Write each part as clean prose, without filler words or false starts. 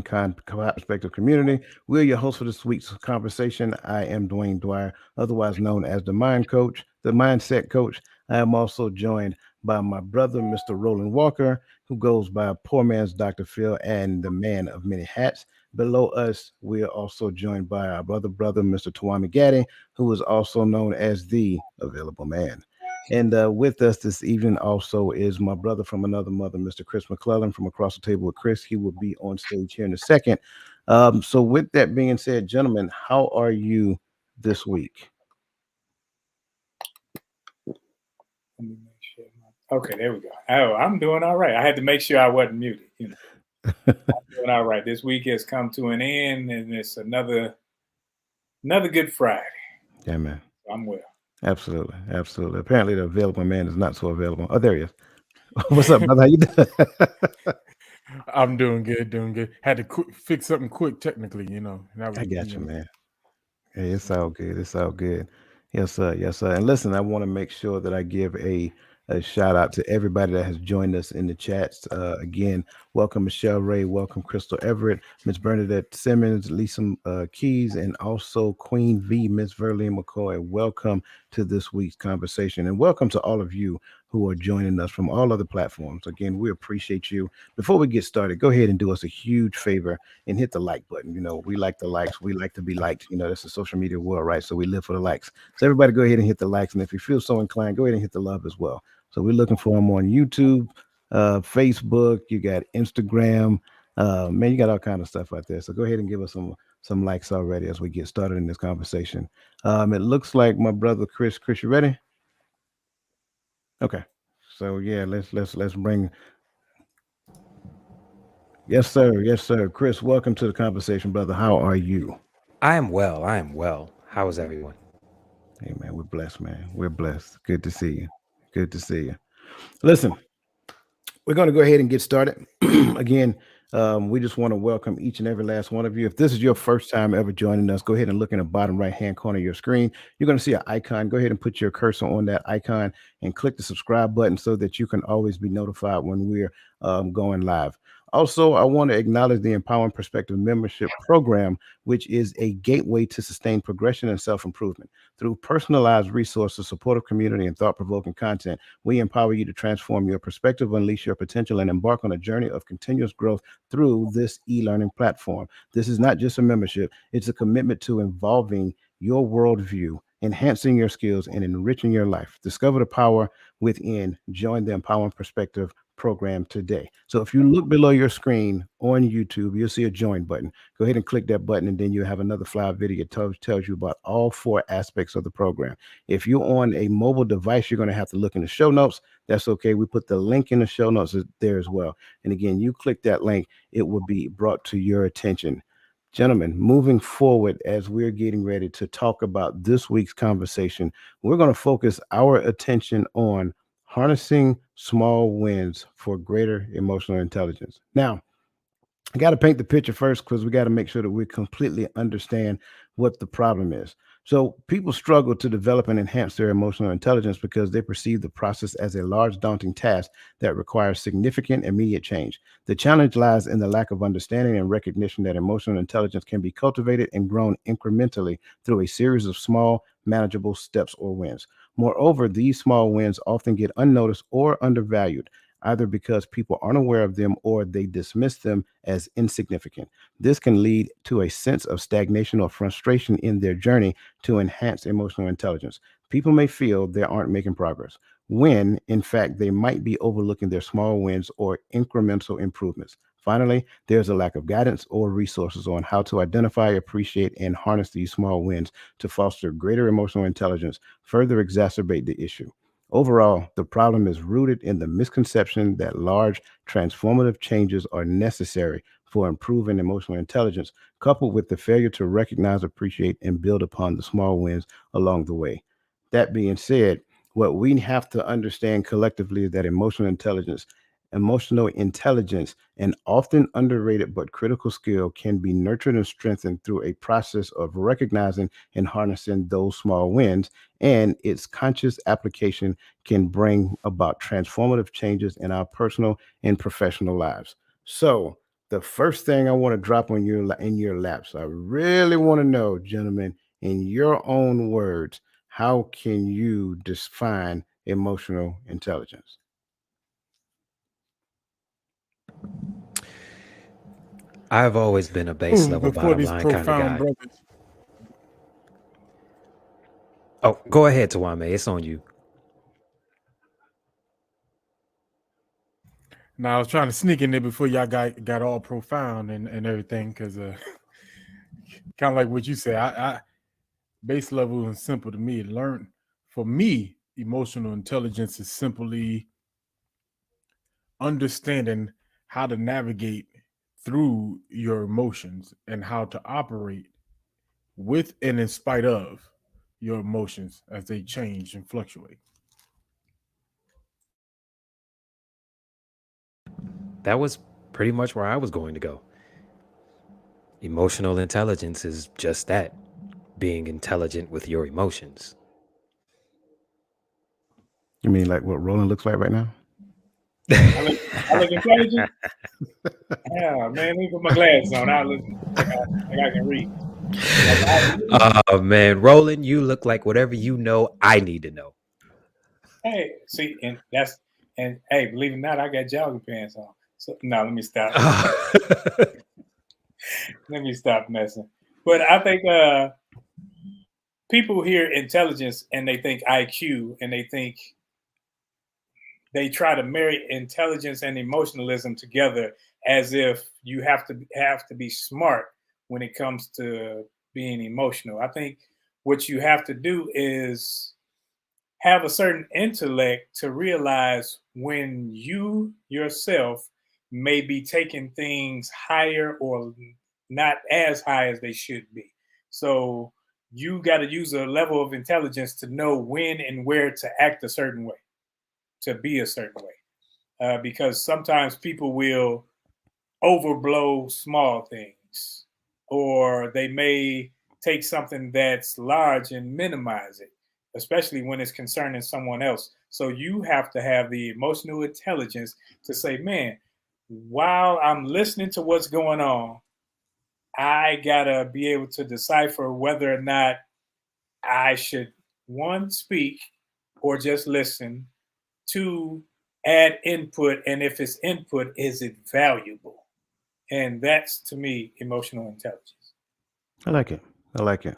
Perspective community. We're your host for this week's conversation. I am Dwayne Dwyer, otherwise known as the Mind Coach, the Mindset Coach. I am also joined by my brother, Mr. Roland Walker, who goes by Poor Man's Dr. Phil and the Man of Many Hats. Below us, we are also joined by our brother, Mr. Tawami Gaddy, who is also known as the Available Man. And with us this evening also is my brother from another mother, Mr. Chris McClellan, from across the table with Chris. He will be on stage here in a second. So, with that being said, gentlemen, how are you this week? Let me make sure. Okay, there we go. Oh, I'm doing all right. I had to make sure I wasn't muted. I'm doing all right. This week has come to an end, and it's another Good Friday. Yeah, man. I'm well. Absolutely. Absolutely. Apparently, the available man is not so available. Oh, there he is. What's up, brother? How you doing? I'm doing good, doing good. Had to fix something quick technically, That was, I got you, man. Hey, it's all good. It's all good. Yes, sir. Yes, sir. And listen, I want to make sure that I give a shout out to everybody that has joined us in the chats. Again, welcome Michelle Ray, welcome Crystal Everett, Miss Bernadette Simmons, Lisa Keys, and also Queen V, Miss Verlene McCoy. Welcome to this week's conversation, and welcome to all of you who are joining us from all other platforms. Again, we appreciate you. Before we get started, go ahead and do us a huge favor and hit the like button. We like the likes. We like to be liked. That's the social media world, right? So we live for the likes. So everybody go ahead and hit the likes. And if you feel so inclined, go ahead and hit the love as well. So we're looking for them on YouTube, Facebook. You got Instagram. Man, you got all kind of stuff out there. So go ahead and give us some likes already as we get started in this conversation. It looks like my brother Chris. Chris, you ready? Okay. So yeah, let's bring. Yes, sir. Yes, sir. Chris, welcome to the conversation, brother. How are you? I am well. I am well. How is everyone? Hey, man, we're blessed, man. We're blessed. Good to see you. Good to see you. Listen, we're going to go ahead and get started. Again, we just want to welcome each and every last one of you. If this is your first time ever joining us, go ahead and look in the bottom right hand corner of your screen. You're going to see an icon. Go ahead and put your cursor on that icon and click the subscribe button so that you can always be notified when we're going live. Also, I want to acknowledge the Empowering Perspective Membership Program, which is a gateway to sustain progression and self improvement. Through personalized resources, supportive community, and thought provoking content, we empower you to transform your perspective, unleash your potential, and embark on a journey of continuous growth through this e learning platform. This is not just a membership, it's a commitment to involving your worldview, enhancing your skills, and enriching your life. Discover the power within. Join the Empowering Perspective program today. So if you look below your screen on YouTube, you'll see a join button. Go ahead and click that button, and then you have another live video. It tells you about all four aspects of the program. If you're on a mobile device, you're going to have to look in the show notes. That's okay. We put the link in the show notes there as well. And again, you click that link, it will be brought to your attention. Gentlemen, moving forward, as we're getting ready to talk about this week's conversation, we're going to focus our attention on harnessing small wins for greater emotional intelligence. Now, I got to paint the picture first because we got to make sure that we completely understand what the problem is. So, people struggle to develop and enhance their emotional intelligence because they perceive the process as a large, daunting task that requires significant, immediate change. The challenge lies in the lack of understanding and recognition that emotional intelligence can be cultivated and grown incrementally through a series of small, manageable steps or wins. Moreover, these small wins often get unnoticed or undervalued, either because people aren't aware of them or they dismiss them as insignificant. This can lead to a sense of stagnation or frustration in their journey to enhance emotional intelligence. People may feel they aren't making progress when, in fact, they might be overlooking their small wins or incremental improvements. Finally, there's a lack of guidance or resources on how to identify, appreciate, and harness these small wins to foster greater emotional intelligence, further exacerbate the issue. Overall, the problem is rooted in the misconception that large, transformative changes are necessary for improving emotional intelligence, coupled with the failure to recognize, appreciate, and build upon the small wins along the way. That being said, what we have to understand collectively is that emotional intelligence, an often underrated but critical skill, can be nurtured and strengthened through a process of recognizing and harnessing those small wins, and its conscious application can bring about transformative changes in our personal and professional lives. So, the first thing I want to drop on your in your laps, I really want to know, gentlemen, in your own words, how can you define emotional intelligence? I've always been a base level Before bottom these line kind of profound guy. brothers. Oh, go ahead, Tawame. It's on you. Now I was trying to sneak in there before y'all got all profound and everything, because kind of like what you said. I base level and simple to me. For me, emotional intelligence is simply understanding how to navigate through your emotions and how to operate with and in spite of your emotions as they change and fluctuate. That was pretty much where I was going to go. Emotional intelligence is just that, being intelligent with your emotions. You mean like what Roland looks like right now? I look intelligent. Yeah, man. Let me put my glasses on. I look like I can read. Oh man, Roland, you look like whatever you know I need to know. Hey, see, and hey, believe it or not, I got jogging pants on. So no, let me stop. Let me stop messing. But I think people hear intelligence and they think IQ, and they try to marry intelligence and emotionalism together as if you have to be smart when it comes to being emotional. I think what you have to do is have a certain intellect to realize when you yourself may be taking things higher or not as high as they should be. So you got to use a level of intelligence to know when and where to act a certain way, to be a certain way. Because sometimes people will overblow small things, or they may take something that's large and minimize it, especially when it's concerning someone else. So you have to have the emotional intelligence to say, man, while I'm listening to what's going on, I gotta be able to decipher whether or not I should, one, speak or just listen, two, add input, and if it's input, is it valuable? And that's, to me, emotional intelligence. I like it. I like it.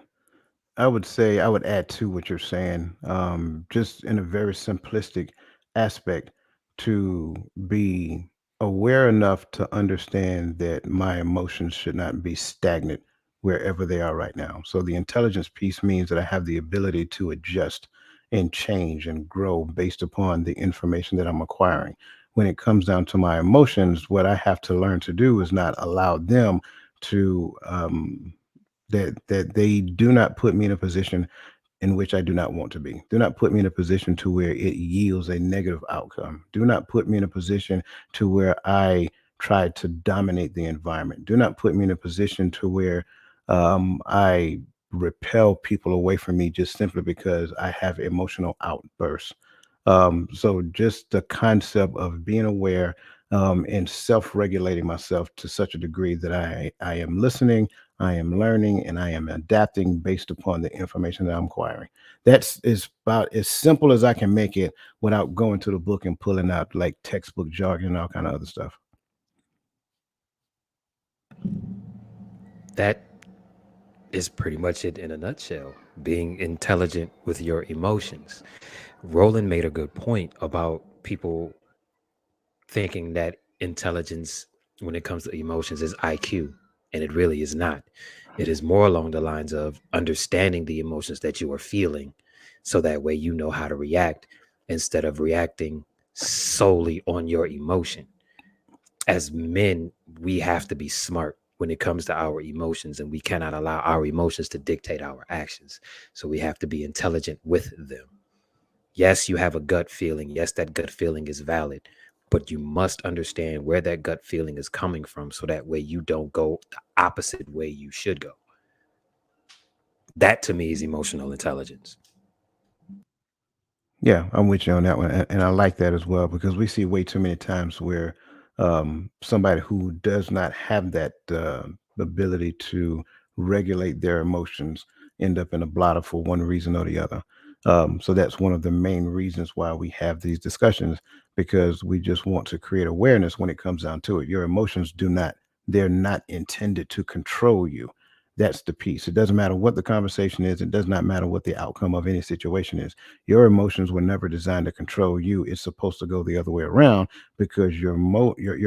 I would say I would add to what you're saying, just in a very simplistic aspect, to be aware enough to understand that my emotions should not be stagnant wherever they are right now. So the intelligence piece means that I have the ability to adjust and change and grow based upon the information that I'm acquiring. When it comes down to my emotions, what I have to learn to do is not allow them to that they do not put me in a position in which I do not want to be. Do not put me in a position to where it yields a negative outcome. Do not put me in a position to where I try to dominate the environment. Do not put me in a position to where I repel people away from me just simply because I have emotional outbursts. So just the concept of being aware and self-regulating myself to such a degree that I am listening, I am learning, and I am adapting based upon the information that I'm acquiring. That's is about as simple as I can make it without going to the book and pulling out like textbook jargon and all kind of other stuff. That is pretty much it in a nutshell. Being intelligent with your emotions. Roland made a good point about people thinking that intelligence when it comes to emotions is IQ, and it really is not. It is more along the lines of understanding the emotions that you are feeling, so that way you know how to react instead of reacting solely on your emotion. As men, we have to be smart when it comes to our emotions, and we cannot allow our emotions to dictate our actions. So we have to be intelligent with them. Yes, you have a gut feeling. Yes, that gut feeling is valid, but you must understand where that gut feeling is coming from, so that way you don't go the opposite way you should go. That to me is emotional intelligence. Yeah, I'm with you on that one, and I like that as well because we see way too many times where somebody who does not have that ability to regulate their emotions end up in a blotter for one reason or the other. So that's one of the main reasons why we have these discussions, because we just want to create awareness when it comes down to it. Your emotions they're not intended to control you. That's the piece. It doesn't matter what the conversation is. It does not matter what the outcome of any situation is. Your emotions were never designed to control you. It's supposed to go the other way around, because your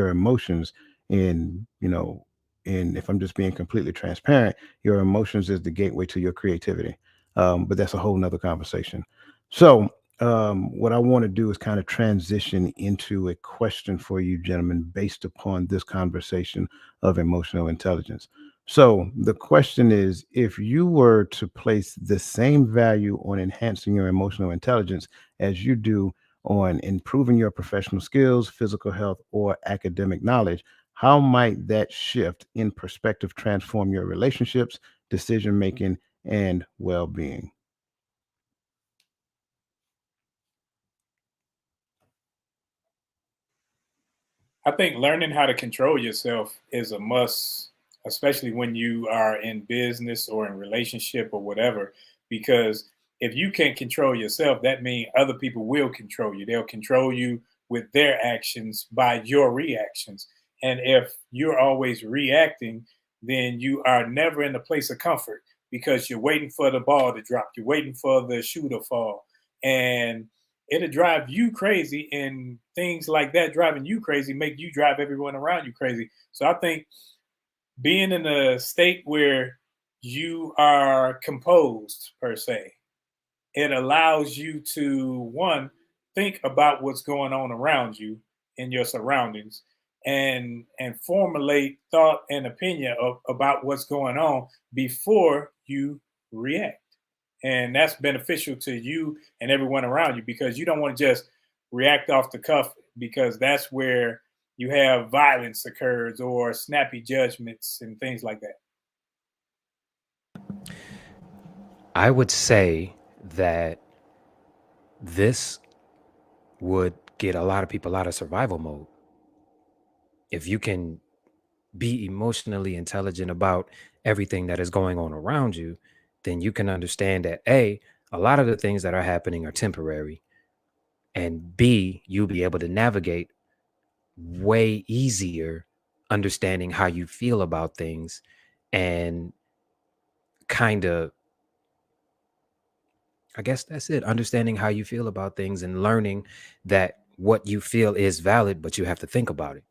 emotions in, and if I'm just being completely transparent, your emotions is the gateway to your creativity. But that's a whole nother conversation. So what I want to do is kind of transition into a question for you, gentlemen, based upon this conversation of emotional intelligence. So the question is, if you were to place the same value on enhancing your emotional intelligence as you do on improving your professional skills, physical health, or academic knowledge, how might that shift in perspective transform your relationships, decision making, and well being? I think learning how to control yourself is a must, especially when you are in business or in relationship or whatever. Because if you can't control yourself, that means other people will control you. They'll control you with their actions by your reactions. And if you're always reacting, then you are never in a place of comfort, because you're waiting for the ball to drop. You're waiting for the shoe to fall. And it'll drive you crazy, and things like that driving you crazy make you drive everyone around you crazy. So I think being in a state where you are composed, per se, it allows you to, one, think about what's going on around you in your surroundings, and formulate thought and opinion about what's going on before you react. And that's beneficial to you and everyone around you, because you don't want to just react off the cuff, because that's where you have violence occurs or snappy judgments and things like that. I would say that this would get a lot of people out of survival mode. If you can be emotionally intelligent about everything that is going on around you, then you can understand that a lot of the things that are happening are temporary, and B, you'll be able to navigate way easier understanding how you feel about things, and kind of, I guess that's it, understanding how you feel about things and learning that what you feel is valid, but you have to think about it.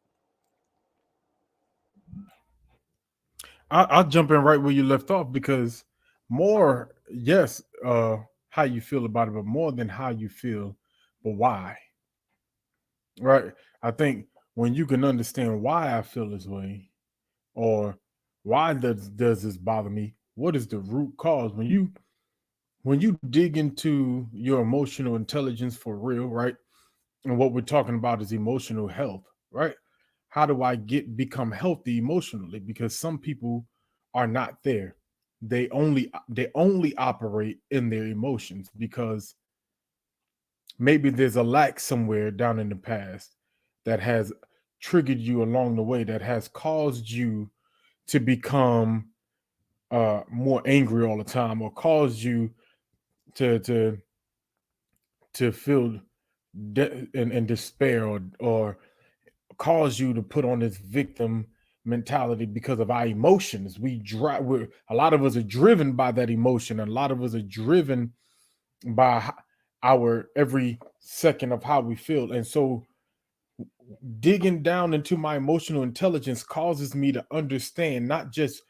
I'll jump in right where you left off, because more, yes, how you feel about it, but more than how you feel, but why, right? I think when you can understand why I feel this way, or why does this bother me, what is the root cause? When you dig into your emotional intelligence for real, right? And what we're talking about is emotional health, right? How do I become healthy emotionally? Because some people are not there. They only operate in their emotions because maybe there's a lack somewhere down in the past that has triggered you along the way, that has caused you to become more angry all the time, or caused you to feel and despair, or cause you to put on this victim mentality because of our emotions. A lot of us are driven by that emotion. A lot of us are driven by our every second of how we feel. And so digging down into my emotional intelligence causes me to understand not just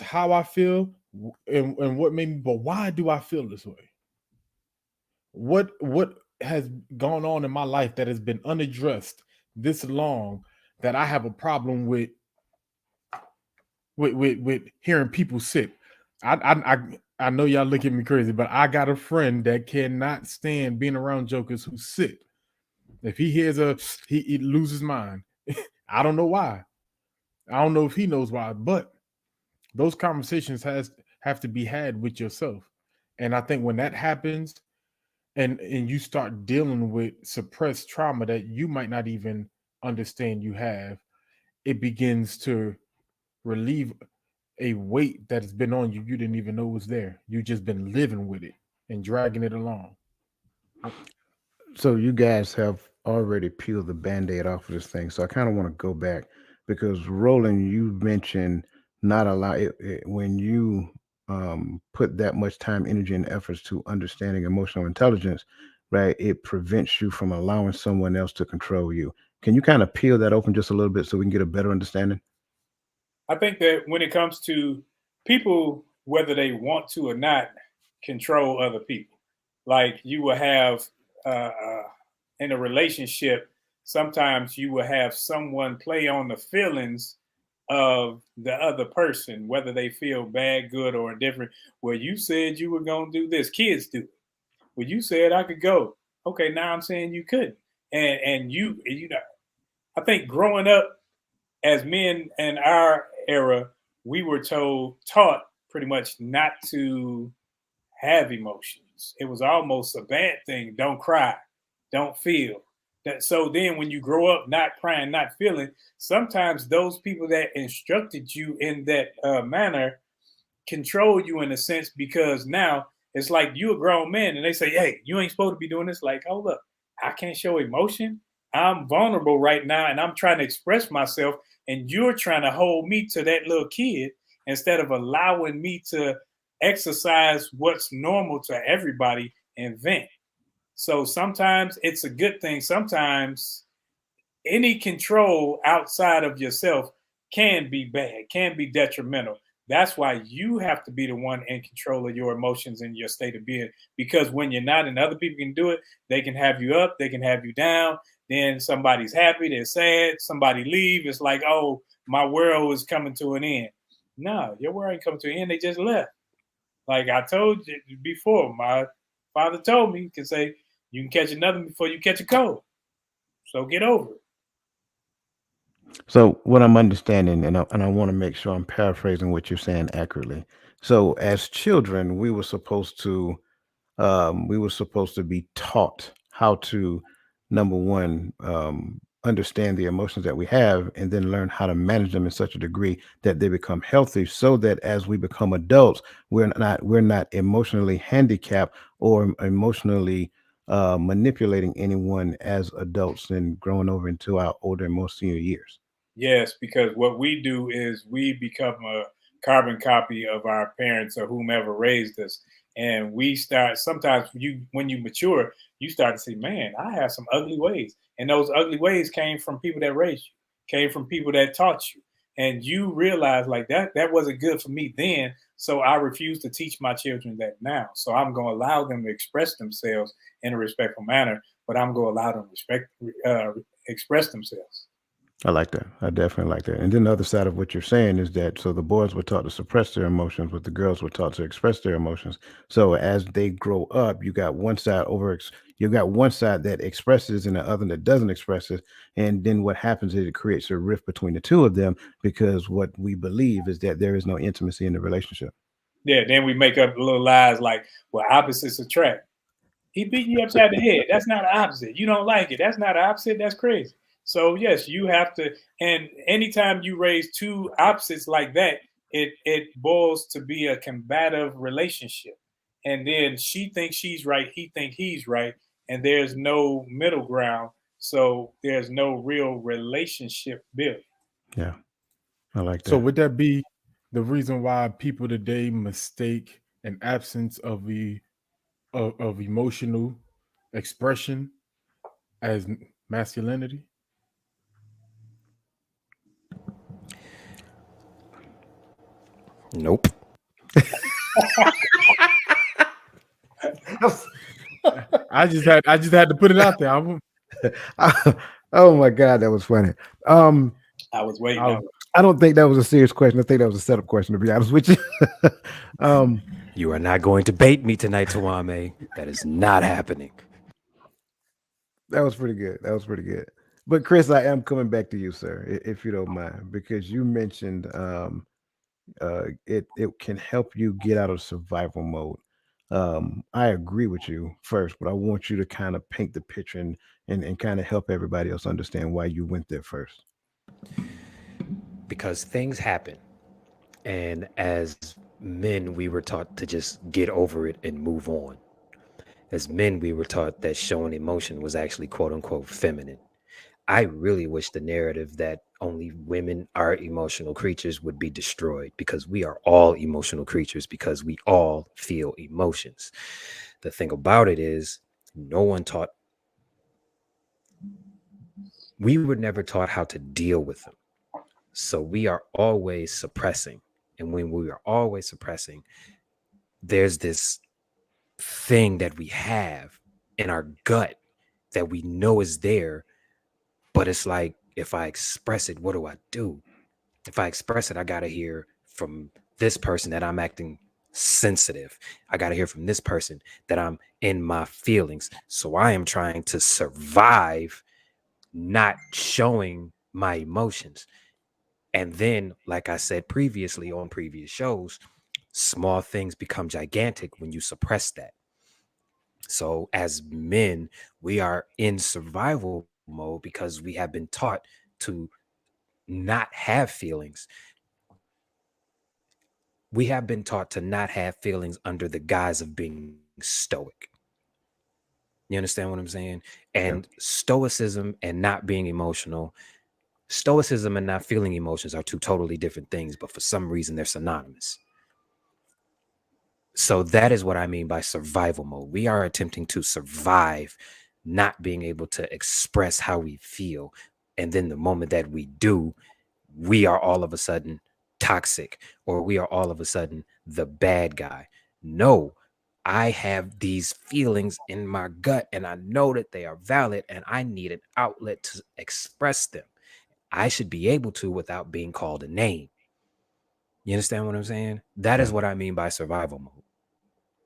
how I feel and what made me, but why do I feel this way? What has gone on in my life that has been unaddressed this long, that I have a problem with hearing people sit. I know y'all look at me crazy, but I got a friend that cannot stand being around jokers who sit. If he hears he loses mind. I don't know why. I don't know if he knows why, but those conversations have to be had with yourself. And I think when that happens, and you start dealing with suppressed trauma that you might not even understand you have, it begins to relieve a weight that has been on you. You didn't even know was there. You just been living with it and dragging it along. So you guys have already peeled the band-aid off of this thing. So I kind of want to go back because Roland, you mentioned not allow when you put that much time, energy, and efforts to understanding emotional intelligence, right? It prevents you from allowing someone else to control you. Can you kind of peel that open just a little bit so we can get a better understanding? I think that when it comes to people, whether they want to or not, control other people. Like you will have in a relationship, sometimes you will have someone play on the feelings of the other person, whether they feel bad, good, or indifferent. Well, you said you were going to do this. Kids do. Well, you said I could go. Okay, now I'm saying you couldn't. And you know, I think growing up as men in our era, we were taught pretty much not to have emotions. It was almost a bad thing. Don't cry, don't feel. That so then when you grow up not crying, not feeling, sometimes those people that instructed you in that manner control you in a sense because now it's like you a grown man and they say, hey, you ain't supposed to be doing this. Like, hold up, I can't show emotion. I'm vulnerable right now and I'm trying to express myself and you're trying to hold me to that little kid instead of allowing me to exercise what's normal to everybody and vent. So sometimes it's a good thing. Sometimes any control outside of yourself can be bad, can be detrimental. That's why you have to be the one in control of your emotions and your state of being. Because when you're not and other people can do it, they can have you up, they can have you down. Then somebody's happy, they're sad, somebody leave. It's like, oh, my world is coming to an end. No, your world ain't coming to an end. They just left. Like I told you before, my father told me, he can say, you can catch another before you catch a cold. So get over it. So what I'm understanding, and I want to make sure I'm paraphrasing what you're saying accurately. So as children, we were supposed to be taught how to, number one, understand the emotions that we have, and then learn how to manage them in such a degree that they become healthy, so that as we become adults, we're not emotionally handicapped or emotionally manipulating anyone as adults and growing over into our older and more senior years. Yes, because what we do is we become a carbon copy of our parents or whomever raised us. And we start sometimes when you mature, you start to say, man, I have some ugly ways. And those ugly ways came from people that raised you, came from people that taught you. And you realize like that wasn't good for me then. So I refuse to teach my children that now. So I'm going to allow them to express themselves in a respectful manner, but I'm going to allow them to express themselves. I like that. I definitely like that. And then the other side of what you're saying is that so the boys were taught to suppress their emotions, but the girls were taught to express their emotions. So as they grow up, you got one side that expresses and the other that doesn't express it. And then what happens is it creates a rift between the two of them because what we believe is that there is no intimacy in the relationship. Yeah, then we make up little lies like, well, opposites attract. He beat you upside the head. That's not an opposite. You don't like it. That's not an opposite. That's crazy. So yes, you have to. And anytime you raise two opposites like that, it boils to be a combative relationship. And then she thinks she's right. He thinks he's right. And there's no middle ground. So there's no real relationship built. Yeah, I like So that. would that be the reason why people today mistake an absence of emotional expression as masculinity? Nope. I just had to put it out there. Oh my God, that was funny. I was waiting. I, I don't think that was a serious question. I think that was a setup question, to be honest with you. um, You are not going to bait me tonight, Tawame. That is not happening. that was pretty good. That was pretty good. But Chris, I am coming back to you, sir, if you don't mind, because you mentioned it can help you get out of survival mode. I agree with you first, but I want you to kind of paint the picture and kind of help everybody else understand why you went there first. Because things happen. And as men, we were taught to just get over it and move on. As men, we were taught that showing emotion was actually quote unquote feminine. I really wish the narrative that only women are emotional creatures would be destroyed, because we are all emotional creatures, because we all feel emotions. The thing about it is, we were never taught how to deal with them. So we are always suppressing. And when we are always suppressing, there's this thing that we have in our gut that we know is there, but it's like, if I express it, what do I do? If I express it, I got to hear from this person that I'm acting sensitive. I got to hear from this person that I'm in my feelings. So I am trying to survive not showing my emotions. And then, like I said previously on previous shows, small things become gigantic when you suppress that. So as men, we are in survival mode because we have been taught to not have feelings. We have been taught to not have feelings under the guise of being stoic. You understand what I'm saying? And stoicism and not being emotional, stoicism and not feeling emotions are two totally different things, but for some reason they're synonymous. So that is what I mean by survival mode. We are attempting to survive, not being able to express how we feel. And then the moment that we do, we are all of a sudden toxic, or we are all of a sudden the bad guy. No, I have these feelings in my gut and I know that they are valid and I need an outlet to express them. I should be able to without being called a name. You understand what I'm saying? That is what I mean by survival mode.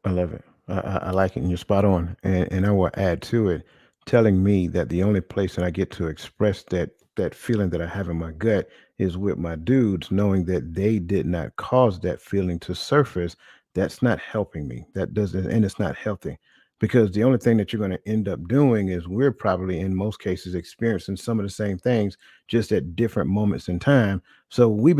I love it. I like it, and you're spot on. And I will add to it, telling me that the only place that I get to express that feeling that I have in my gut is with my dudes, knowing that they did not cause that feeling to surface. That's not helping me. That doesn't, and it's not healthy, because the only thing that you're going to end up doing is we're probably in most cases experiencing some of the same things, just at different moments in time. So we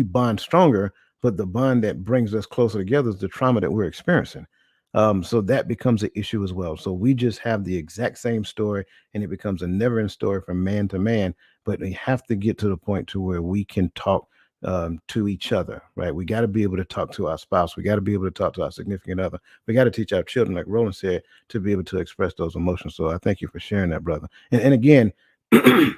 bond stronger, but the bond that brings us closer together is the trauma that we're experiencing. So that becomes an issue as well. So we just have the exact same story, and it becomes a never-ending story from man to man. But we have to get to the point to where we can talk to each other, right? We got to be able to talk to our spouse. We got to be able to talk to our significant other. We got to teach our children, like Roland said, to be able to express those emotions. So I thank you for sharing that, brother. And again, the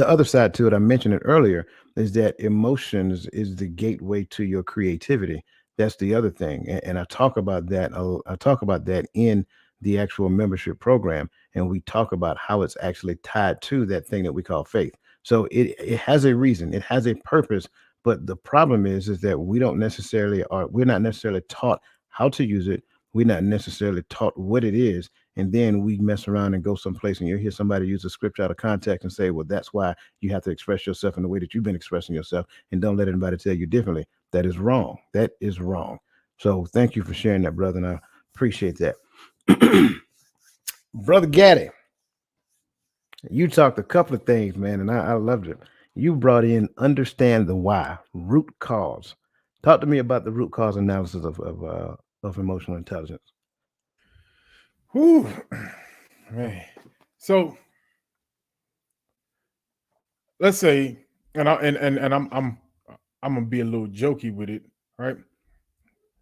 other side to it, I mentioned it earlier, is that emotions is the gateway to your creativity. That's the other thing, and I talk about that. I talk about that in the actual membership program, and we talk about how it's actually tied to that thing that we call faith. So it has a reason, it has a purpose, but the problem is that we're not necessarily taught how to use it. We're not necessarily taught what it is, and then we mess around and go someplace and you hear somebody use a scripture out of context and say, well, that's why you have to express yourself in the way that you've been expressing yourself, and don't let anybody tell you differently. That is wrong. That is wrong. So thank you for sharing that, brother, and I appreciate that. Brother Gaddy, you talked a couple of things, man, and I loved it. You brought in understand the why, root cause. Talk to me about the root cause analysis of emotional intelligence. Whew, man. So let's say, and I'm gonna be a little jokey with it, right?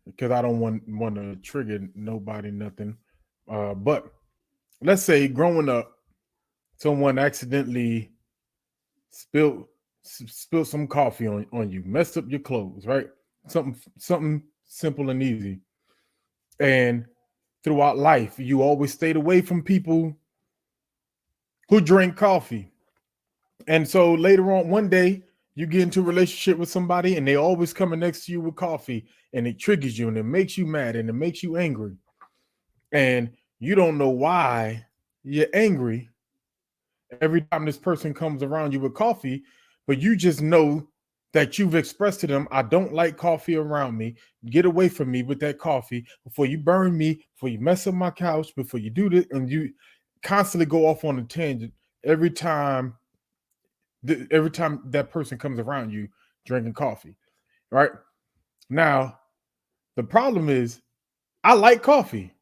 Because I don't want to trigger nobody, nothing. But let's say growing up, someone accidentally spilled some coffee on you, messed up your clothes, right? Something simple and easy. And throughout life, you always stayed away from people who drink coffee. And so later on, one day, you get into a relationship with somebody and they always coming next to you with coffee, and it triggers you and it makes you mad and it makes you angry. And you don't know why you're angry every time this person comes around you with coffee, but you just know that you've expressed to them, I don't like coffee around me. Get away from me with that coffee before you burn me, before you mess up my couch, before you do this. And constantly go off on a tangent every time that person comes around you drinking coffee, right? Now, the problem is I like coffee.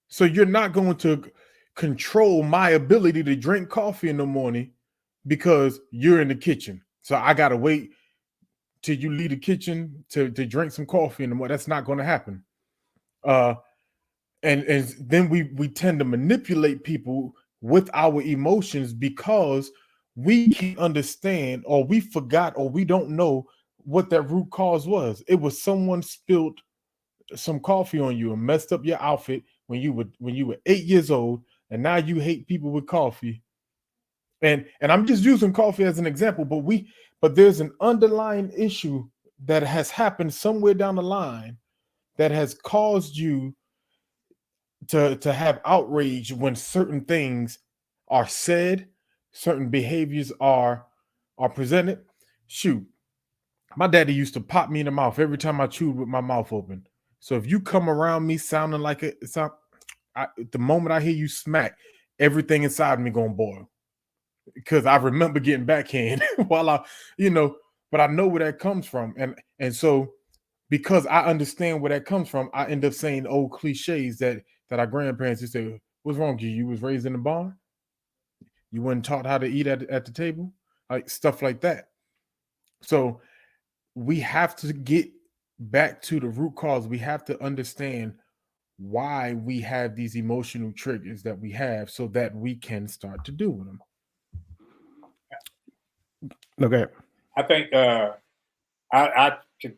So you're not going to control my ability to drink coffee in the morning because you're in the kitchen. So I got to wait till you leave the kitchen to drink some coffee in the morning. That's not going to happen. And then we tend to manipulate people with our emotions because we can't understand, or we forgot, or we don't know what that root cause was. It was someone spilled some coffee on you and messed up your outfit when you were 8 years old, and now you hate people with coffee. And I'm just using coffee as an example, but there's an underlying issue that has happened somewhere down the line that has caused you to have outrage when certain things are said, certain behaviors are presented. Shoot, my daddy used to pop me in the mouth every time I chewed with my mouth open. So if you come around me sounding like the moment I hear you smack, everything inside me gonna boil, because I remember getting backhand while but I know where that comes from, and so because I understand where that comes from, I end up saying old cliches that our grandparents used to say, "What's wrong with you? You was raised in the barn? You weren't taught how to eat at the table?" Like stuff like that. So we have to get back to the root cause. We have to understand why we have these emotional triggers that we have so that we can start to deal with them. Okay. I think I could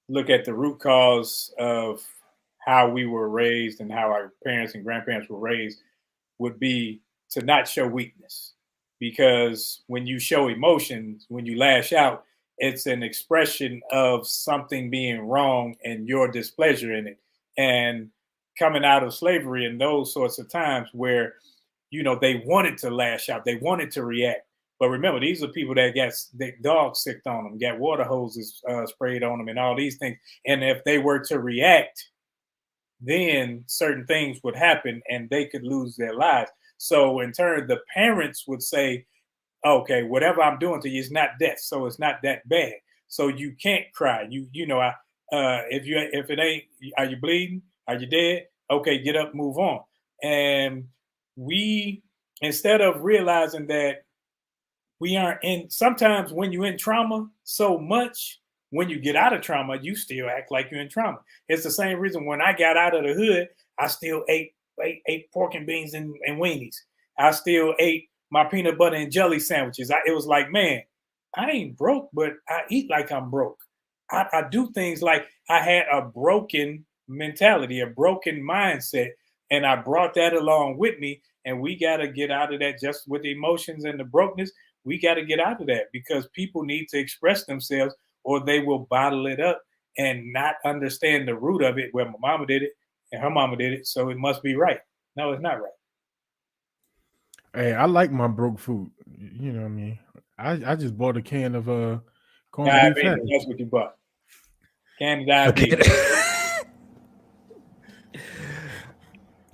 look at the root cause of how we were raised and how our parents and grandparents were raised would be to not show weakness. Because when you show emotions, when you lash out, it's an expression of something being wrong and your displeasure in it. And coming out of slavery and those sorts of times where, they wanted to lash out, they wanted to react. But remember, these are people that got dogs sicked on them, got water hoses sprayed on them, and all these things. And if they were to react, then certain things would happen and they could lose their lives. So in turn, the parents would say, okay, whatever I'm doing to you is not death, so it's not that bad. So you can't cry. If it ain't, are you bleeding? Are you dead? Okay, get up, move on. And we, instead of realizing that we aren't in, sometimes when you're in trauma so much, when you get out of trauma, you still act like you're in trauma. It's the same reason when I got out of the hood, I still ate pork and beans and weenies. I still ate my peanut butter and jelly sandwiches. It was like, man, I ain't broke, but I eat like I'm broke. I do things like I had a broken mentality, a broken mindset, and I brought that along with me. And we got to get out of that just with the emotions and the brokenness. We got to get out of that because people need to express themselves or they will bottle it up and not understand the root of it. Well, my mama did it and her mama did it, so it must be right. No, it's not right. Hey, I like my broke food. You know what I mean? I just bought a can of corned beef Diabetes, hash. that's what you bought. Can of diabetes.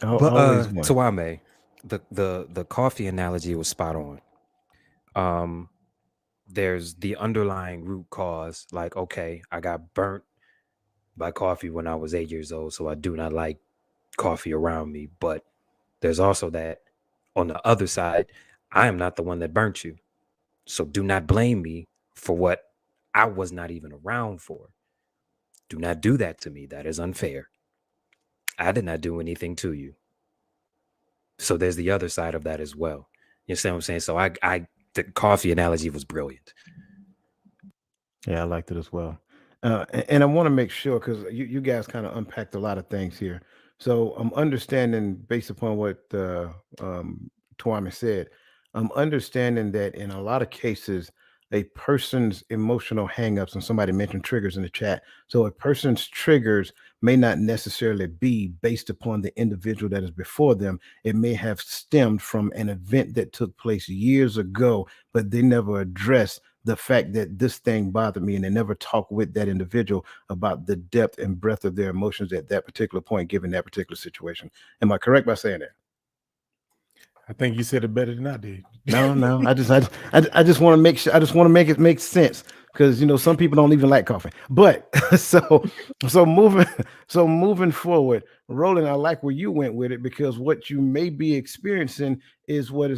But Always one. Tuame, the coffee analogy was spot on. There's the underlying root cause, like, okay, I got burnt by coffee when I was 8 years old, so I do not like coffee around me. But there's also that on the other side, I am not the one that burnt you. So do not blame me for what I was not even around for. Do not do that to me. That is unfair. I did not do anything to you. So there's the other side of that as well. You understand what I'm saying? So the coffee analogy was brilliant. Yeah, I liked it as well. And I want to make sure because you guys kind of unpacked a lot of things here. So I'm understanding based upon what Tuami said, I'm understanding that in a lot of cases, a person's emotional hangups, and somebody mentioned triggers in the chat. So a person's triggers may not necessarily be based upon the individual that is before them. It may have stemmed from an event that took place years ago, but they never addressed the fact that this thing bothered me, and they never talk with that individual about the depth and breadth of their emotions at that particular point, given that particular situation. Am I correct by saying that? I think you said it better than I did. No. I just want to make sure. I just want to make it make sense because some people don't even like coffee. But so moving forward, Roland, I like where you went with it because what you may be experiencing is what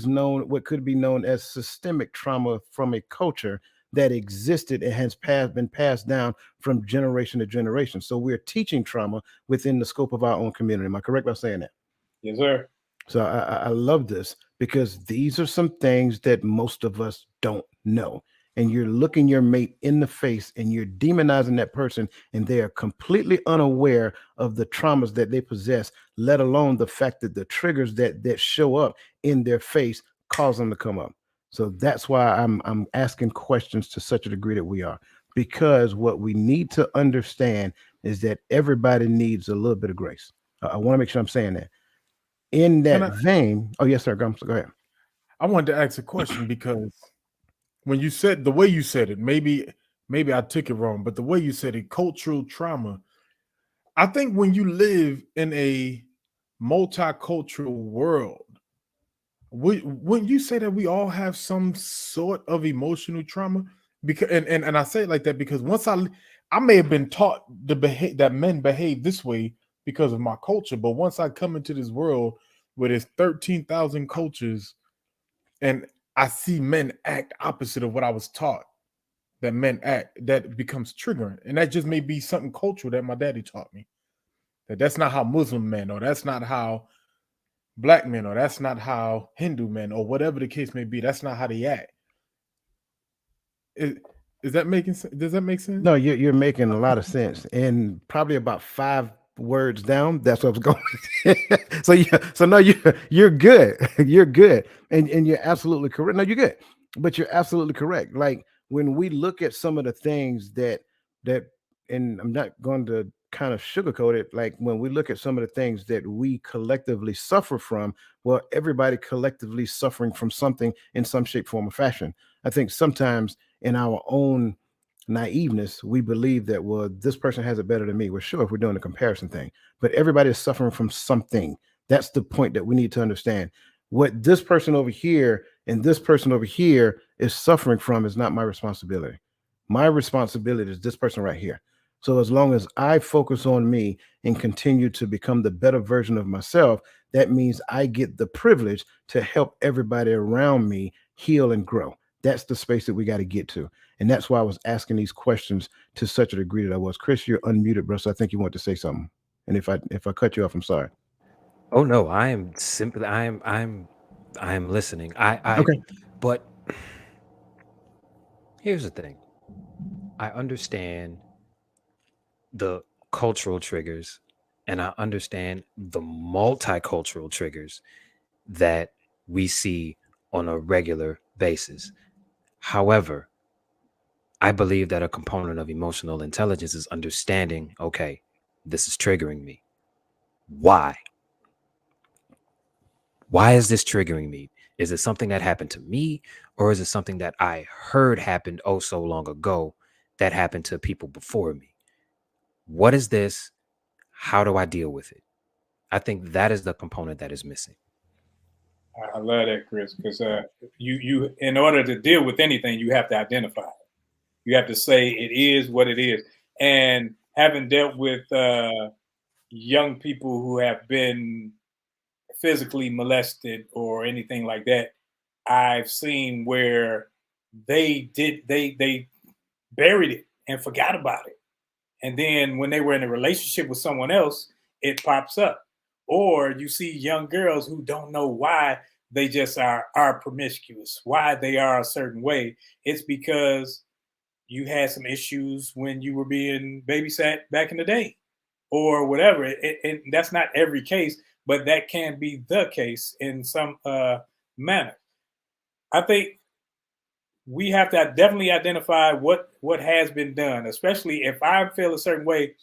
could be known as systemic trauma from a culture that existed and has been passed down from generation to generation. So we're teaching trauma within the scope of our own community. Am I correct by saying that? Yes, sir. So I love this because these are some things that most of us don't know. And you're looking your mate in the face and you're demonizing that person, and they are completely unaware of the traumas that they possess, let alone the fact that the triggers that show up in their face cause them to come up. So that's why I'm asking questions to such a degree that we are, because what we need to understand is that everybody needs a little bit of grace. I want to make sure I'm saying that. In that vein, oh yes, sir. Go ahead. I wanted to ask a question because when you said the way you said it, maybe I took it wrong, but the way you said it, cultural trauma. I think when you live in a multicultural world, wouldn't you say that we all have some sort of emotional trauma? Because and I say it like that because once I may have been taught that men behave this way because of my culture, but once I come into this world where there's 13,000 cultures and I see men act opposite of what I was taught that men act, that becomes triggering. And that just may be something cultural that my daddy taught me. That's not how Muslim men, or that's not how Black men, or that's not how Hindu men, or whatever the case may be. That's not how they act. Is that making sense? Does that make sense? No, you're making a lot of sense. And probably about 5 words down, that's what I was going. So no, you're good. You're good. And you're absolutely correct. No, you're good. But you're absolutely correct. Like when we look at some of the things that and I'm not going to kind of sugarcoat it, like when we look at some of the things that we collectively suffer from, well, everybody collectively suffering from something in some shape, form, or fashion. I think sometimes in our own naiveness, we believe that, well, this person has it better than me. We're sure if we're doing a comparison thing, but everybody is suffering from something. That's the point that we need to understand. What this person over here and this person over here is suffering from is not my responsibility. My responsibility is this person right here. So as long as I focus on me and continue to become the better version of myself, that means I get the privilege to help everybody around me heal and grow. That's the space that we got to get to. And that's why I was asking these questions to such a degree that I was. Chris, you're unmuted, bro. So I think you want to say something. And if I cut you off, I'm sorry. Oh no, I am simply I'm listening. Okay. But here's the thing. I understand the cultural triggers and I understand the multicultural triggers that we see on a regular basis. However, I believe that a component of emotional intelligence is understanding, okay, this is triggering me. Why? Why is this triggering me? Is it something that happened to me, or is it something that I heard happened oh so long ago that happened to people before me? What is this? How do I deal with it? I think that is the component that is missing. I love that, Chris, because you in order to deal with anything, you have to identify it. You have to say it is what it is. And having dealt with young people who have been physically molested or anything like that, I've seen where they buried it and forgot about it. And then when they were in a relationship with someone else, it pops up. Or you see young girls who don't know why they just are promiscuous, why they are a certain way. It's because you had some issues when you were being babysat back in the day or whatever. And that's not every case, but that can be the case in some manner. I think we have to definitely identify what has been done, especially if I feel a certain way.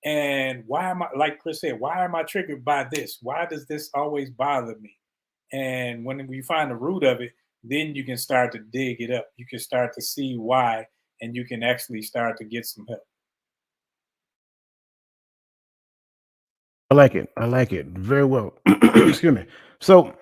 And why am I, like Chris said, why am I triggered by this? Why does this always bother me? And when you find the root of it, then you can start to dig it up. You can start to see why, and you can actually start to get some help. I like it. Very well. Excuse me. So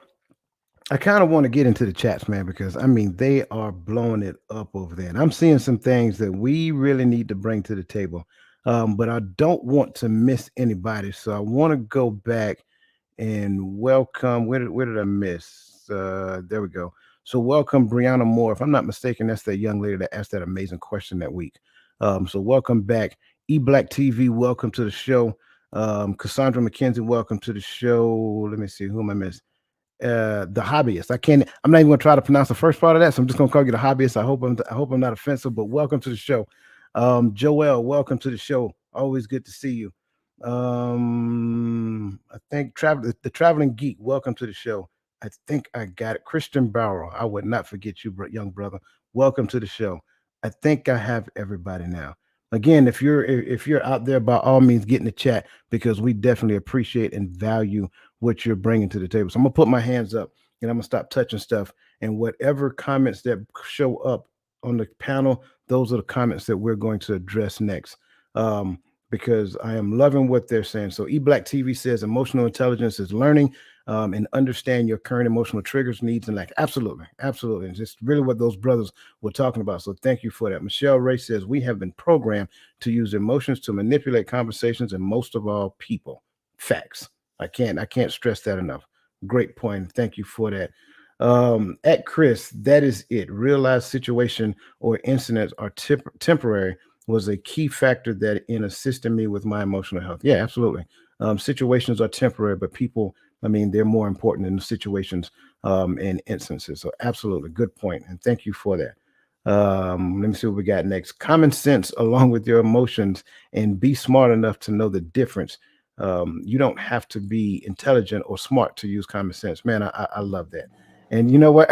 I kind of want to get into the chats, man, because I mean they are blowing it up over there, and I'm seeing some things that we really need to bring to the table. But I don't want to miss anybody, so I want to go back and welcome. Where did I miss? There we go. So welcome Brianna Moore. If I'm not mistaken, that's that young lady that asked that amazing question that week. So welcome back, E Black TV. Welcome to the show. Cassandra McKenzie. Welcome to the show. Let me see who am I missed. The hobbyist. I'm not even gonna try to pronounce the first part of that, so I'm just gonna call you the hobbyist. I hope I'm not offensive, but welcome to the show. Joel, welcome to the show. Always good to see you. I think the traveling geek, welcome to the show. I think I got it. Christian Barrow, I would not forget you, young brother. Welcome to the show. I think I have everybody now. Again, if you're out there, by all means, get in the chat because we definitely appreciate and value what you're bringing to the table. So I'm gonna put my hands up and I'm gonna stop touching stuff. And whatever comments that show up on the panel, those are the comments that we're going to address next. Because I am loving what they're saying. So eBlack TV says emotional intelligence is learning and understand your current emotional triggers, needs, and lack. Absolutely, absolutely. And just really what those brothers were talking about. So thank you for that. Michelle Ray says we have been programmed to use emotions to manipulate conversations and most of all people. Facts. I can't stress that enough. Great point. Thank you for that. At Chris, that is it. Real-life situation or incidents are temporary was a key factor that in assisting me with my emotional health. Yeah, absolutely. Situations are temporary, but people, I mean, they're more important than the situations and instances. So absolutely, good point, and thank you for that. Let me see what we got next. Common sense along with your emotions, and be smart enough to know the difference. You don't have to be intelligent or smart to use common sense. Man, I love that. And you know what?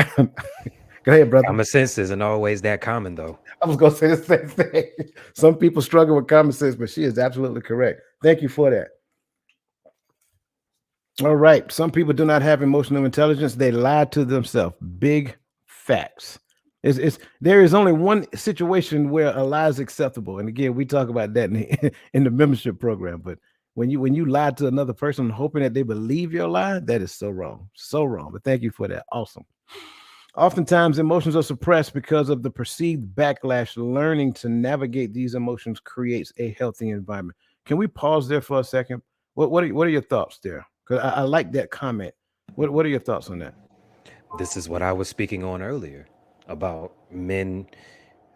Go ahead, brother. Common sense isn't always that common, though. I was going to say the same thing. Some people struggle with common sense, but she is absolutely correct. Thank you for that. All right. Some people do not have emotional intelligence. They lie to themselves. Big facts. There is only one situation where a lie is acceptable. And again, we talk about that in the membership program. But when you lie to another person hoping that they believe your lie, that is so wrong. So wrong. But thank you for that. Awesome. Oftentimes, emotions are suppressed because of the perceived backlash. Learning to navigate these emotions creates a healthy environment. Can we pause there for a second? What are your thoughts there? Because I like that comment. What are your thoughts on that? This is what I was speaking on earlier about men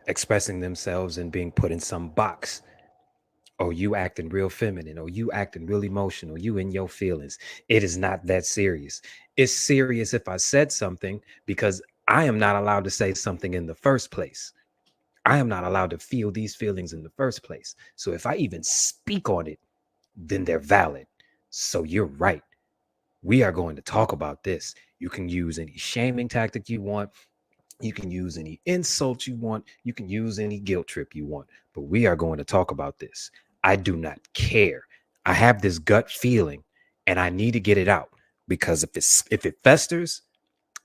expressing themselves and being put in some box. Oh, you acting real feminine, or you acting real emotional, you in your feelings. It is not that serious. It's serious if I said something because I am not allowed to say something in the first place. I am not allowed to feel these feelings in the first place. So if I even speak on it, then they're valid. So you're right. We are going to talk about this. You can use any shaming tactic you want. You can use any insult you want. You can use any guilt trip you want. But we are going to talk about this. I do not care. I have this gut feeling and I need to get it out because if it festers,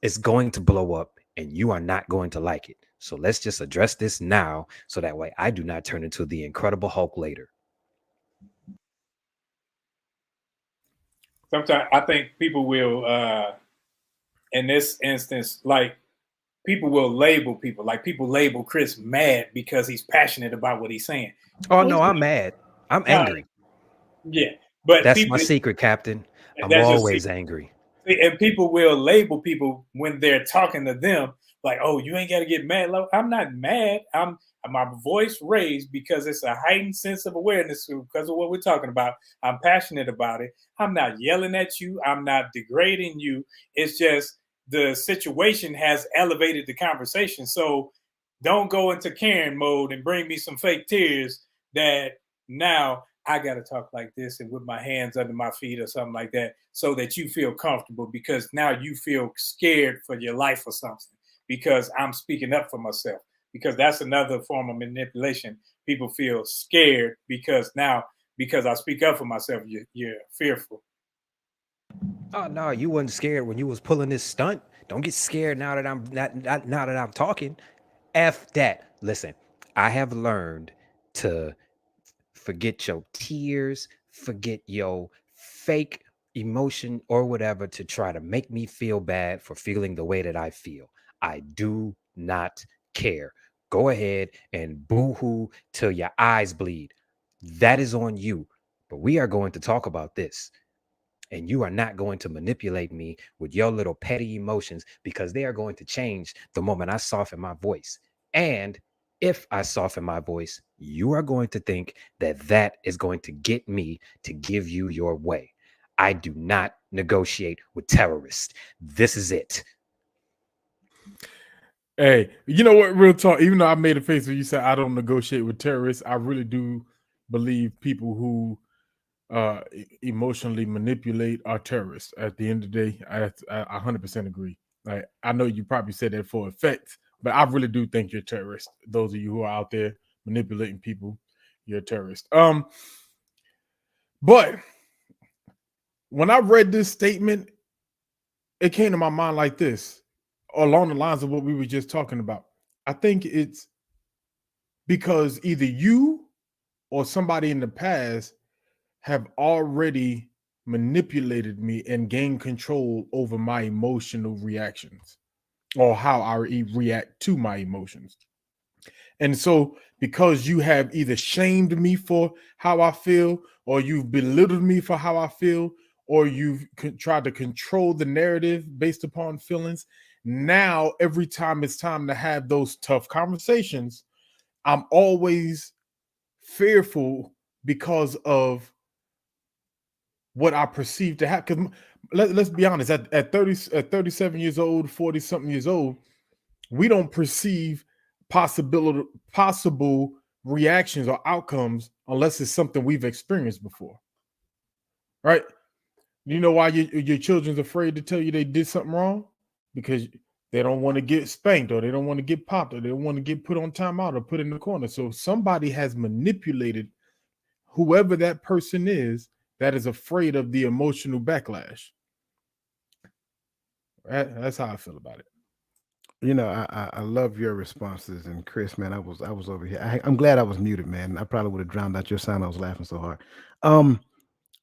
it's going to blow up and you are not going to like it. So let's just address this now so that way I do not turn into the Incredible Hulk later. Sometimes I think people will, in this instance, like people will label people. Like people label Chris mad because he's passionate about what he's saying. Oh, no, I'm mad. I'm angry. Yeah, but that's people, my secret, Captain. I'm always angry. And people will label people when they're talking to them like, "Oh, you ain't got to get mad." I'm not mad. I'm my voice raised because it's a heightened sense of awareness because of what we're talking about. I'm passionate about it. I'm not yelling at you. I'm not degrading you. It's just the situation has elevated the conversation. So don't go into Karen mode and bring me some fake tears that now I got to talk like this and with my hands under my feet or something like that so that you feel comfortable because now you feel scared for your life or something because I'm speaking up for myself. Because that's another form of manipulation. People feel scared because I speak up for myself, you're fearful. Oh no, you wasn't scared when you was pulling this stunt. Don't get scared now that I'm not now that I'm talking. F that. Listen, I have learned to forget your tears, forget your fake emotion or whatever to try to make me feel bad for feeling the way that I feel. I do not care. Go ahead and boo-hoo till your eyes bleed. That is on you. But we are going to talk about this. And you are not going to manipulate me with your little petty emotions, because they are going to change the moment I soften my voice. And if I soften my voice, you are going to think that that is going to get me to give you your way. I do not negotiate with terrorists. This is it. Hey, you know what? Real talk. Even though I made a face when you said I don't negotiate with terrorists, I really do believe people who emotionally manipulate are terrorists. At the end of the day, I 100% agree. Like, I know you probably said that for effect, but I really do think you're a terrorist. Those of you who are out there manipulating people, you're a terrorist. But when I read this statement, it came to my mind like this, along the lines of what we were just talking about. I think it's because either you or somebody in the past have already manipulated me and gained control over my emotional reactions, or how I react to my emotions. And so, because you have either shamed me for how I feel, or you've belittled me for how I feel, or you've tried to control the narrative based upon feelings, now every time it's time to have those tough conversations, I'm always fearful because of what I perceive to happen. Because let's be honest, at 37 years old, 40 something years old, we don't perceive possible reactions or outcomes unless it's something we've experienced before, right? You know why your children's afraid to tell you they did something wrong? Because they don't want to get spanked, or they don't want to get popped, or they don't want to get put on timeout or put in the corner. So somebody has manipulated whoever that person is that is afraid of the emotional backlash. That's how I feel about it. You know, I love your responses. And Chris, man, I was over here. I'm glad I was muted, man. I probably would have drowned out your sound. I was laughing so hard.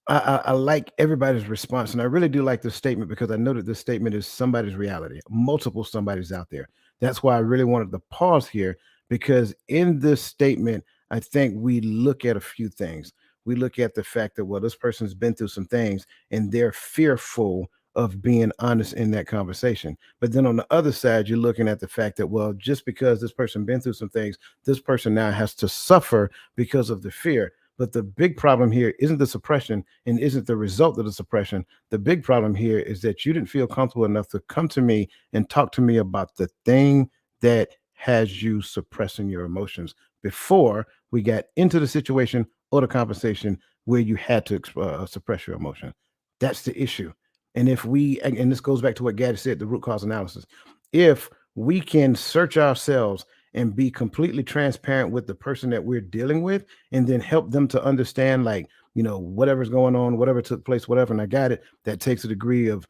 I like everybody's response, and I really do like this statement, because I know that this statement is somebody's reality, multiple somebody's out there. That's why I really wanted to pause here, because in this statement, I think we look at a few things. We look at the fact that, well, this person's been through some things and they're fearful of being honest in that conversation. But then on the other side, you're looking at the fact that, well, just because this person been through some things, this person now has to suffer because of the fear. But the big problem here isn't the suppression and isn't the result of the suppression. The big problem here is that you didn't feel comfortable enough to come to me and talk to me about the thing that has you suppressing your emotions before we got into the situation or the conversation where you had to suppress your emotion. That's the issue. And if we, and this goes back to what Gaddy said, the root cause analysis, if we can search ourselves and be completely transparent with the person that we're dealing with, and then help them to understand, like, you know, whatever's going on, whatever took place, whatever. And I got it. That takes a degree of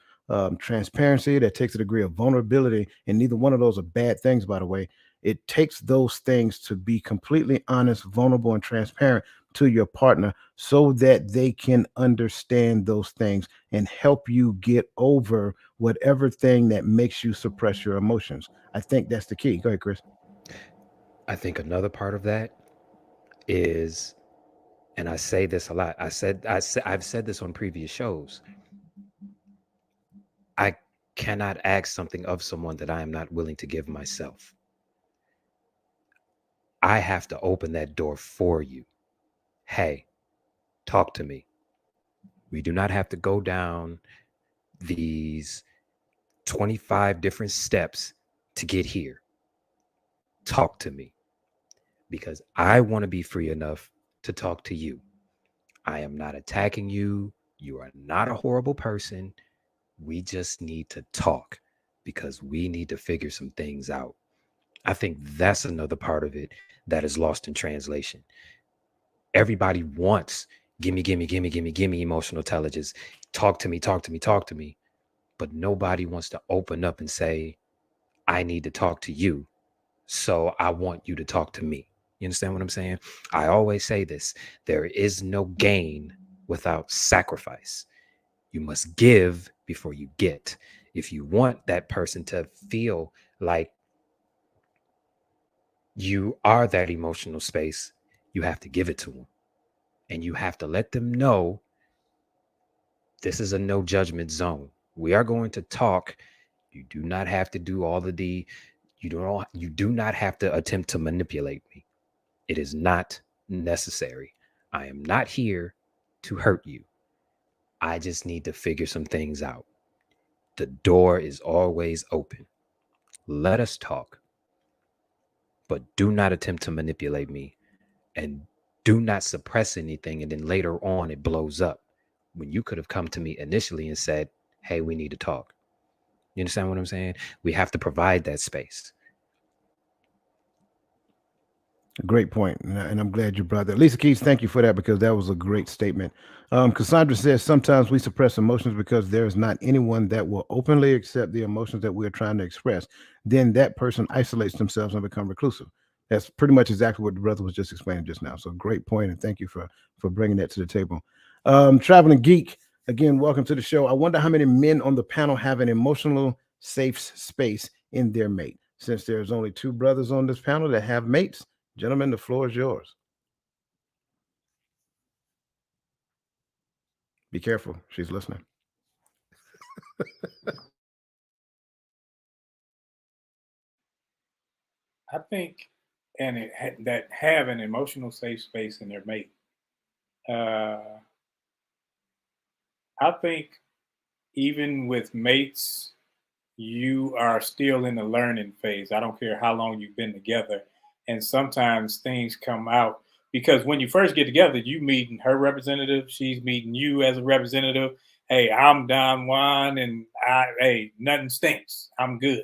transparency, that takes a degree of vulnerability. And neither one of those are bad things, by the way. It takes those things to be completely honest, vulnerable, and transparent to your partner, so that they can understand those things and help you get over whatever thing that makes you suppress your emotions. I think that's the key. Go ahead, Chris. I think another part of that is, and I say this a lot, I've said this on previous shows, I cannot ask something of someone that I am not willing to give myself. I have to open that door for you. Hey, talk to me. We do not have to go down these 25 different steps to get here. Talk to me, because I want to be free enough to talk to you. I am not attacking you. You are not a horrible person. We just need to talk, because we need to figure some things out. I think that's another part of it that is lost in translation. Everybody wants gimme emotional intelligence. Talk to me. But nobody wants to open up and say, I need to talk to you, so I want you to talk to me. You understand what I'm saying? I always say this: there is no gain without sacrifice. You must give before you get. If you want that person to feel like you are that emotional space, you have to give it to them. And you have to let them know this is a no judgment zone. We are going to talk. You do not have to do all of the you do not have to attempt to manipulate me. It is not necessary. I am not here to hurt you. I just need to figure some things out. The door is always open. Let us talk. But do not attempt to manipulate me, and do not suppress anything and then later on it blows up when you could have come to me initially and said, hey, we need to talk. You understand what I'm saying? We have to provide that space. Great point, and I'm glad you brought that. Lisa Keys, thank you for that, because that was a great statement. Cassandra says sometimes we suppress emotions because there is not anyone that will openly accept the emotions that we're trying to express. Then that person isolates themselves and become reclusive. That's pretty much exactly what the brother was just explaining just now. So great point, and thank you for bringing that to the table. Traveling Geek, again, welcome to the show. I wonder how many men on the panel have an emotional safe space in their mate. Since there's only 2 brothers on this panel that have mates, gentlemen, the floor is yours. Be careful. She's listening. I think, that have an emotional safe space in their mate. I think even with mates, you are still in the learning phase. I don't care how long you've been together. And sometimes things come out because when you first get together, you meeting her representative, she's meeting you as a representative. Hey, I'm Don Juan, and hey, nothing stinks. I'm good.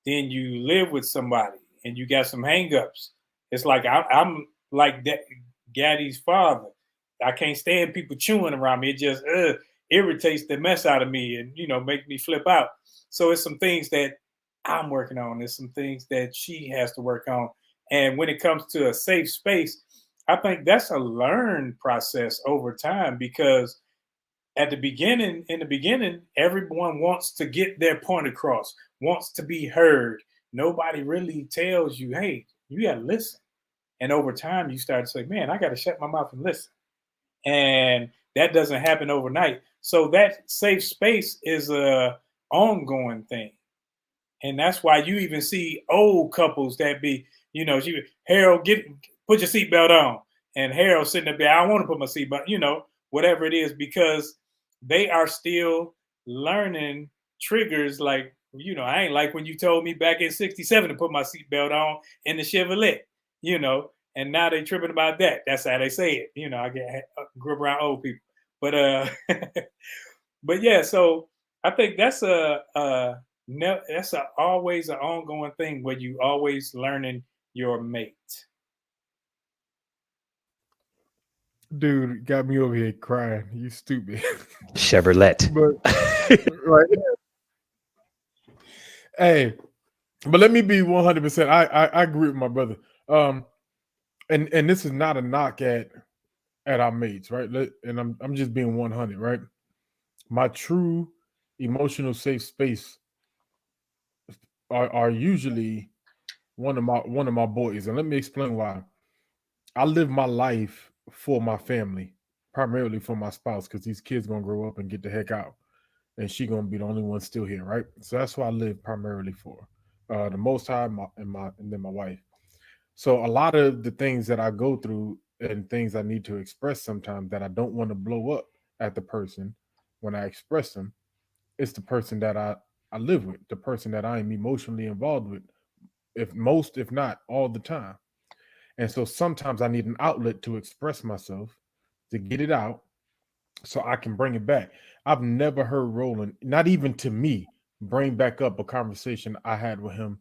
Then you live with somebody and you got some hangups. It's like I'm like that Gaddy's father. I can't stand people chewing around me. It just irritates the mess out of me and make me flip out. So it's some things that I'm working on. There's some things that she has to work on. And when it comes to a safe space, I think that's a learned process over time because in the beginning, everyone wants to get their point across, wants to be heard. Nobody really tells you, hey, you got to listen. And over time, you start to say, man, I got to shut my mouth and listen. And that doesn't happen overnight. So that safe space is a ongoing thing. And that's why you even see old couples that be, Harold, put your seatbelt on. And Harold sitting up there, I don't want to put my seatbelt, whatever it is, because they are still learning triggers like, I ain't like when you told me back in 67 to put my seatbelt on in the Chevrolet, and now they tripping about that. That's how they say it. I grew up around old people. But but yeah, so I think that's always an ongoing thing where you always learning your mate. Dude, got me over here crying. You stupid. Chevrolet. But right. Hey, but let me be 100%. I agree with my brother. And this is not a knock at our mates, right? And I'm just being 100, right? My true emotional safe space are usually one of my boys, and let me explain why. I live my life for my family, primarily for my spouse, because these kids gonna grow up and get the heck out, and she gonna be the only one still here, right? So that's what I live primarily for. The Most High, and then my wife. So a lot of the things that I go through and things I need to express sometimes that I don't want to blow up at the person when I express them, it's the person that I live with, the person that I am emotionally involved with, if not all the time. And so sometimes I need an outlet to express myself, to get it out, so I can bring it back. I've never heard Roland, not even to me, bring back up a conversation I had with him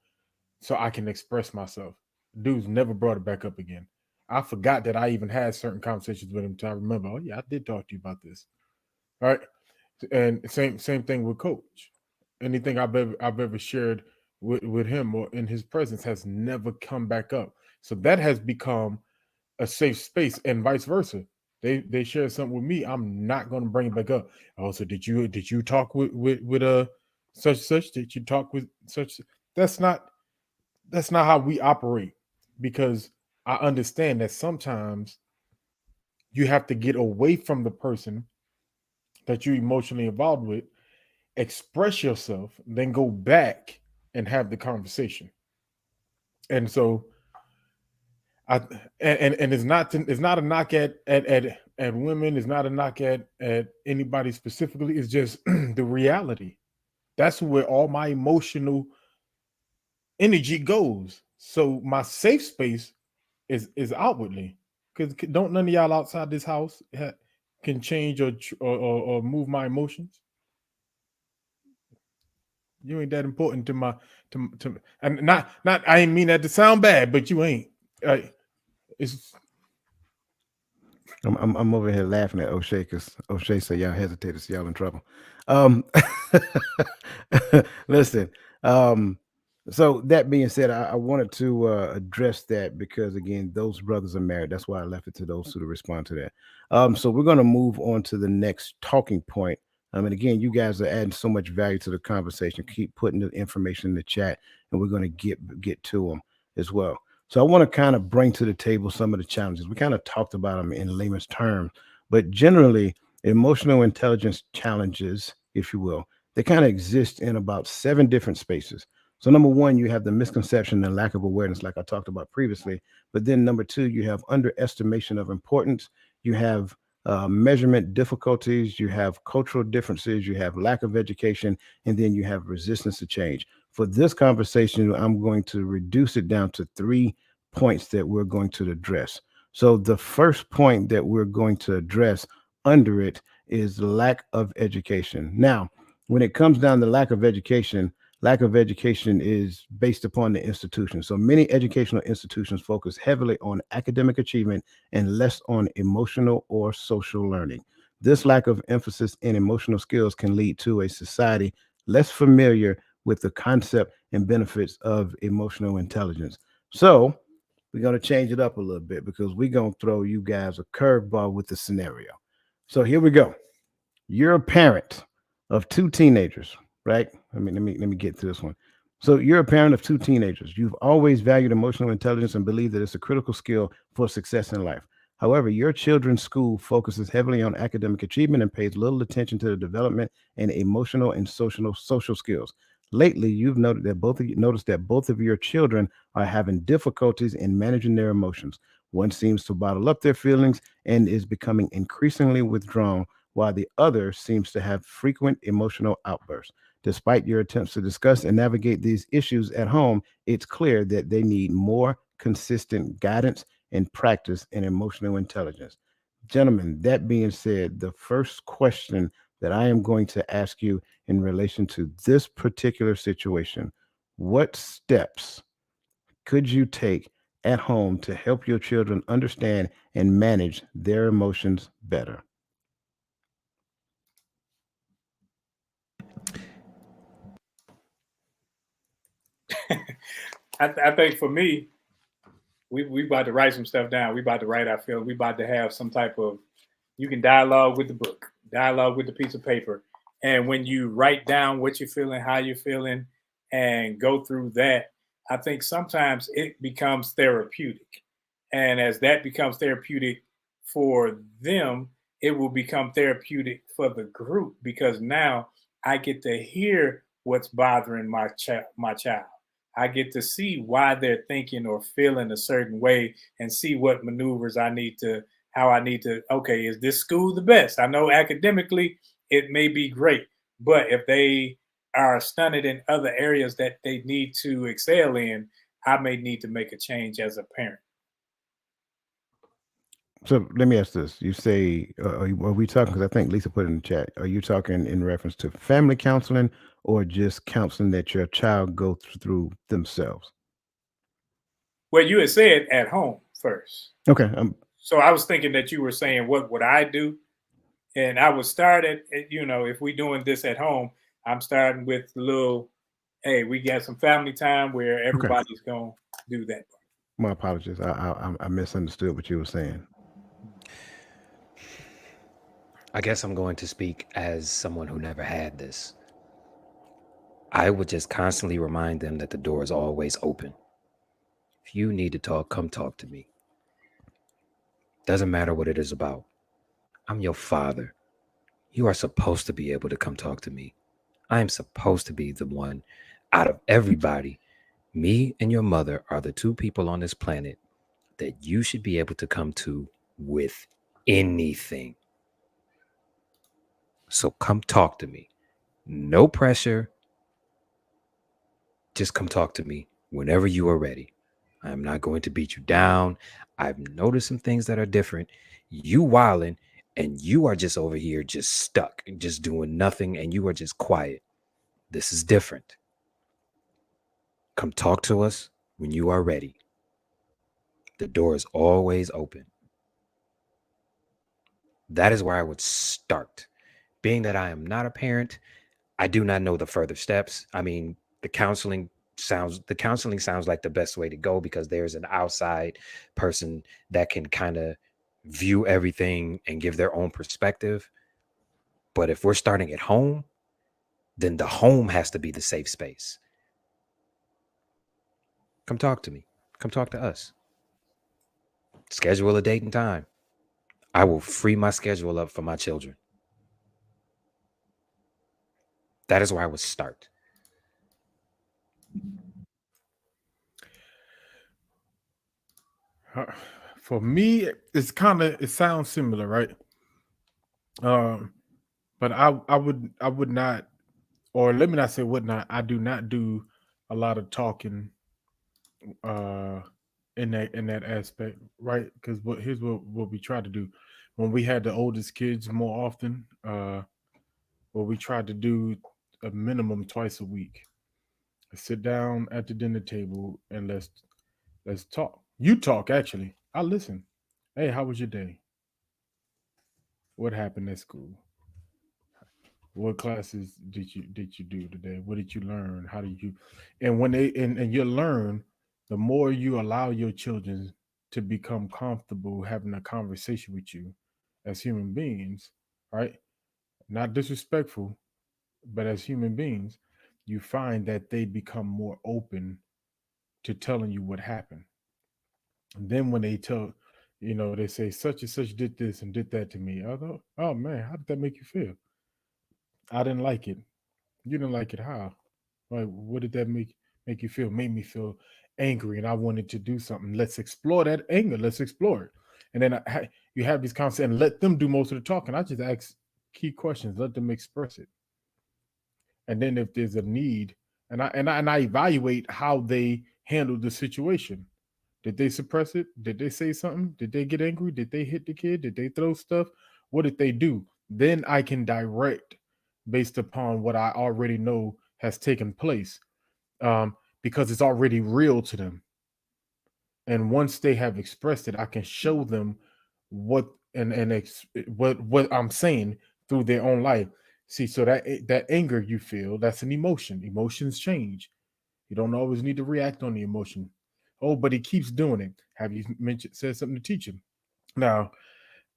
so I can express myself. Dude's never brought it back up again. I forgot that I even had certain conversations with him to remember, oh yeah, I did talk to you about this. All right. And same thing with Coach. Anything I've ever shared with him or in his presence has never come back up. So that has become a safe space, and vice versa. they share something with me, I'm not going to bring it back up. Also, did you talk with such? Did you talk with such? That's not how we operate, because I understand that sometimes you have to get away from the person that you're emotionally involved with, express yourself, then go back and have the conversation. And so and it's not a knock at women, it's not a knock at anybody specifically, it's just the reality. That's where all my emotional energy goes. So my safe space is outwardly, because don't none of y'all outside this house can change or move my emotions. You ain't that important to my to and not I ain't mean that to sound bad, but you ain't. It's I'm over here laughing at O'Shea because O'Shea said y'all hesitated, so y'all in trouble. Listen, so that being said, I wanted to address that because again, those brothers are married. That's why I left it to those two to respond to that. So we're going to move on to the next talking point. And again, you guys are adding so much value to the conversation. Keep putting the information in the chat, and we're going to get to them as well. So I want to kind of bring to the table some of the challenges. We kind of talked about them in layman's terms, but generally, emotional intelligence challenges, if you will, they kind of exist in about 7 different spaces. So number 1, you have the misconception and lack of awareness, like I talked about previously. But then number 2, you have underestimation of importance. You have measurement difficulties. You have cultural differences. You have lack of education, and then you have resistance to change. For this conversation, I'm going to reduce it down to 3 points that we're going to address. So the first point that we're going to address under it is lack of education. Now, when it comes down to lack of education is based upon the institution. So many educational institutions focus heavily on academic achievement and less on emotional or social learning. This lack of emphasis in emotional skills can lead to a society less familiar with the concept and benefits of emotional intelligence. So we're going to change it up a little bit because we're going to throw you guys a curveball with the scenario. So here we go. You're a parent of 2 teenagers, right? Let me get to this one. So you're a parent of 2 teenagers. You've always valued emotional intelligence and believe that it's a critical skill for success in life. However, your children's school focuses heavily on academic achievement and pays little attention to the development and emotional and social skills. Lately, you've noticed that both of your children are having difficulties in managing their emotions. One seems to bottle up their feelings and is becoming increasingly withdrawn, while the other seems to have frequent emotional outbursts. Despite your attempts to discuss and navigate these issues at home, it's clear that they need more consistent guidance and practice in emotional intelligence. Gentlemen, that being said, the first question that I am going to ask you in relation to this particular situation, what steps could you take at home to help your children understand and manage their emotions better? I think for me, we about to write some stuff down. We about to write our feelings. We about to have some type of, you can dialogue with the book, dialogue with the piece of paper. And when you write down what you're feeling, how you're feeling, and go through that, I think sometimes it becomes therapeutic. And as that becomes therapeutic for them, it will become therapeutic for the group, because now I get to hear what's bothering my child. I get to see why they're thinking or feeling a certain way and see what maneuvers how I need to, okay, is this school the best? I know academically it may be great, but if they are stunted in other areas that they need to excel in, I may need to make a change as a parent. So let me ask this. You say, are we talking, because I think Lisa put it in the chat, are you talking in reference to family counseling or just counseling that your child go through themselves? Well, you had said at home first. Okay. So I was thinking that you were saying, what would I do? And I would start at, if we're doing this at home, I'm starting with the little, hey, we got some family time where everybody's going to do that. My apologies. I misunderstood what you were saying. I guess I'm going to speak as someone who never had this. I would just constantly remind them that the door is always open. If you need to talk, come talk to me. Doesn't matter what it is about. I'm your father. You are supposed to be able to come talk to me. I am supposed to be the one out of everybody. Me and your mother are the two people on this planet that you should be able to come to with anything. So come talk to me. No pressure. Just come talk to me whenever you are ready. I'm not going to beat you down. I've noticed some things that are different. You wildin', and you are just over here just stuck, just doing nothing, and you are just quiet. This is different. Come talk to us when you are ready. The door is always open. That is where I would start. Being that I am not a parent, I do not know the further steps. I mean, the counseling sounds like the best way to go because there's an outside person that can kind of view everything and give their own perspective. But if we're starting at home, then the home has to be the safe space. Come talk to me. Come talk to us. Schedule a date and time. I will free my schedule up for my children. That is where I would start. For me, it sounds similar, right? But I would not, or let me not say would not. I do not do a lot of talking in that aspect, right? Because here's what we try to do when we had the oldest kids more often. What we tried to do a minimum twice a week. Sit down at the dinner table and let's talk. You talk, actually. I listen. Hey, how was your day? What happened at school? What classes did you do today? What did you learn? How did you and when they and you learn, the more you allow your children to become comfortable having a conversation with you as human beings, right? Not disrespectful, but as human beings, you find that they become more open to telling you what happened. And then when they tell, they say such and such did this and did that to me. I thought, oh man, how did that make you feel? I didn't like it. You didn't like it. How? Like, what did that make you feel? Made me feel angry, and I wanted to do something. Let's explore that anger. Let's explore it. And then you have these conversations and let them do most of the talking. I just ask key questions. Let them express it. And then if there's a need, and I evaluate how they handle the situation. Did they suppress it? Did they say something? Did they get angry? Did they hit the kid? Did they throw stuff? What did they do? Then I can direct based upon what I already know has taken place, because it's already real to them. And once they have expressed it, I can show them what what I'm saying through their own life. See, so that anger you feel, that's an emotion. Emotions change. You don't always need to react on the emotion. Oh, but he keeps doing it. Have you said something to teach him? Now,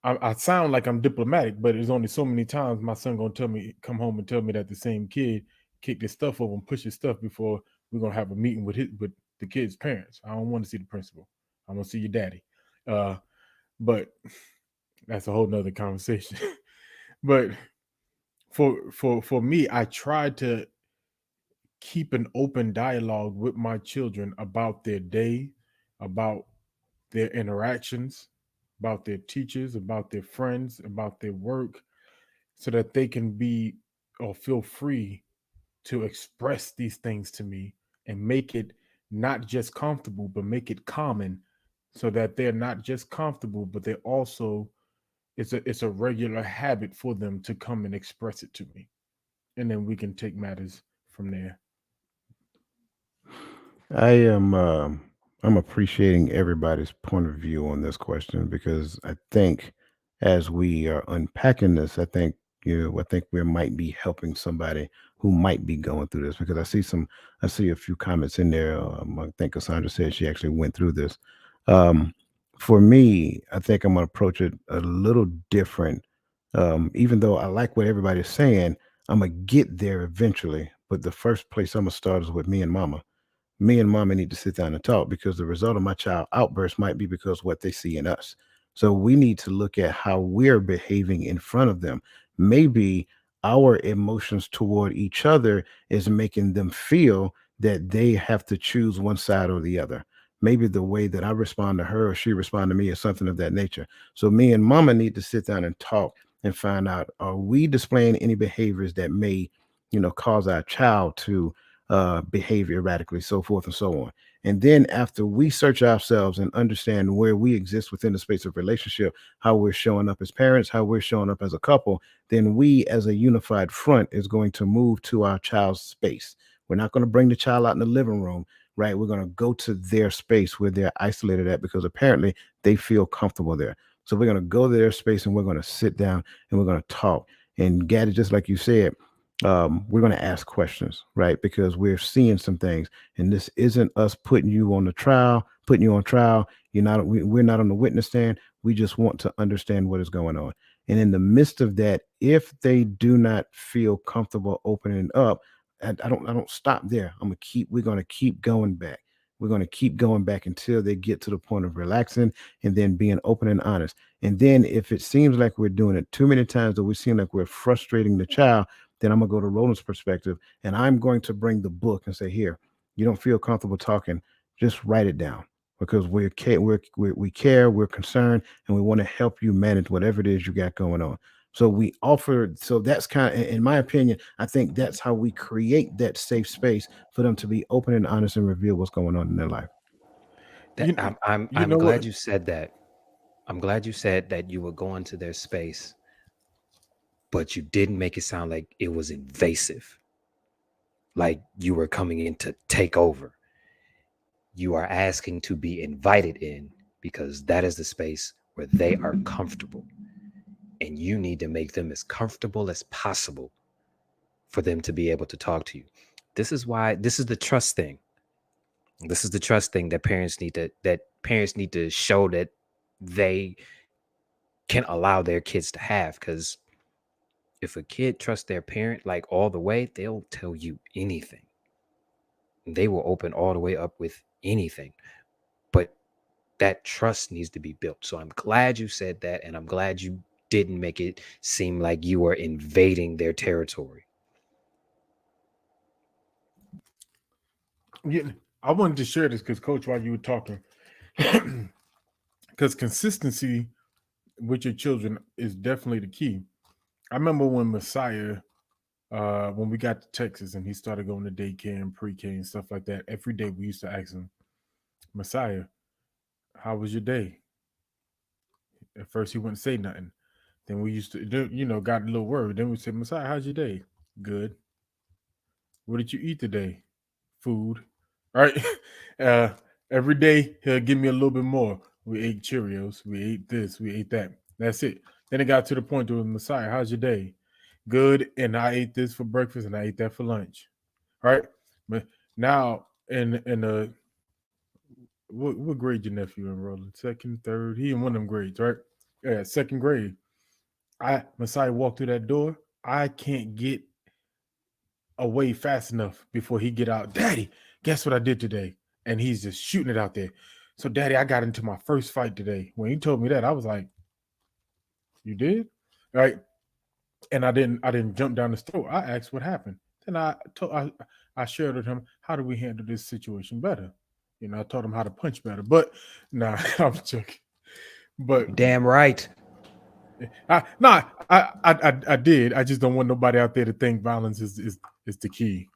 I sound like I'm diplomatic, but there's only so many times my son gonna come home and tell me that the same kid kicked his stuff over and pushed his stuff before we're gonna have a meeting with the kid's parents. I don't want to see the principal. I want to see your daddy. But that's a whole nother conversation. But for me, I try to keep an open dialogue with my children about their day, about their interactions, about their teachers, about their friends, about their work, so that they can be or feel free to express these things to me and make it not just comfortable, but make it common, so that they're not just comfortable, but they're also it's a regular habit for them to come and express it to me. And then we can take matters from there. I am I'm appreciating everybody's point of view on this question because I think as we are unpacking this, I think we might be helping somebody who might be going through this because I see a few comments in there. I think Cassandra said she actually went through this. Um, for me, I think I'm gonna approach it a little different Even though I like what everybody's saying, I'm gonna get there eventually. But the first place I'm gonna start is with me and mama. Me and mama need to sit down and talk, because the result of my child outburst might be because what they see in us. So we need to look at how we're behaving in front of them. Maybe our emotions toward each other is making them feel that they have to choose one side or the other. Maybe the way that I respond to her or she respond to me is something of that nature. So me and mama need to sit down and talk and find out, are we displaying any behaviors that may, cause our child to behave erratically, so forth and so on. And then after we search ourselves and understand where we exist within the space of relationship, how we're showing up as parents, how we're showing up as a couple, then we as a unified front is going to move to our child's space. We're not going to bring the child out in the living room, right? We're going to go to their space where they're isolated at, because apparently they feel comfortable there. So we're going to go to their space and we're going to sit down and we're going to talk. And Gaddy, just like you said, we're going to ask questions, right? Because we're seeing some things, and this isn't us putting you on trial. We're not on the witness stand. We just want to understand what is going on. And in the midst of that, if they do not feel comfortable opening up, I don't stop there. We're going to keep going back. We're going to keep going back until they get to the point of relaxing and then being open and honest. And then if it seems like we're doing it too many times, or we seem like we're frustrating the child, then I'm gonna go to Roland's perspective, and I'm going to bring the book and say, here, you don't feel comfortable talking, just write it down, because we care, we're concerned, and we want to help you manage whatever it is you got going on. So that's kind of, in my opinion, I think that's how we create that safe space for them to be open and honest and reveal what's going on in their life. I'm know glad what? you said that. I'm glad you said that you were going to their space, but you didn't make it sound like it was invasive, like you were coming in to take over. You are asking to be invited in, because that is the space where they are comfortable. And you need to make them as comfortable as possible for them to be able to talk to you. This is the trust thing. This is the trust thing that parents need to show that they can allow their kids to have. Because if a kid trusts their parent like all the way, they'll tell you anything. They will open all the way up with anything. But that trust needs to be built. So I'm glad you said that, and I'm glad you didn't make it seem like you were invading their territory. Yeah, I wanted to share this because, Coach, while you were talking, because consistency with your children is definitely the key. I remember when Messiah, when we got to Texas and he started going to daycare and pre-K and stuff like that, every day we used to ask him, Messiah, how was your day? At first he wouldn't say nothing. Then we used to, got a little worried. Then we said, Messiah, how's your day? Good. What did you eat today? Food. All right. Every day he'll give me a little bit more. We ate Cheerios. We ate this. We ate that. That's it. Then it got to the point where, Messiah, how's your day? Good. And I ate this for breakfast and I ate that for lunch. All right. But now in what grade your nephew enrolled in? Second, third? He in one of them grades, right? Yeah, second grade. Messiah walked through that door. I can't get away fast enough before he get out. Daddy, guess what I did today? And he's just shooting it out there. So, Daddy, I got into my first fight today. When he told me that, I was like, "You did?" Right? And I didn't jump down the throat. I asked what happened. Then I shared with him, how do we handle this situation better? I taught him how to punch better. But nah, I'm joking. But Damn right. I did. I just don't want nobody out there to think violence is the key.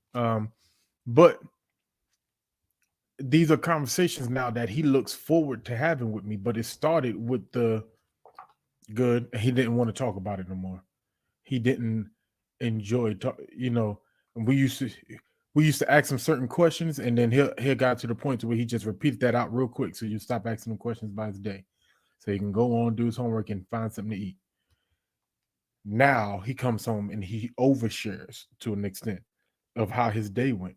But these are conversations now that he looks forward to having with me. But it started with the good. He didn't want to talk about it no more. He didn't enjoy talk. And we used to ask him certain questions, and then he got to the point to where he just repeated that out real quick. So you stop asking him questions by his day, so he can go on, do his homework, and find something to eat. Now he comes home and he overshares to an extent of how his day went.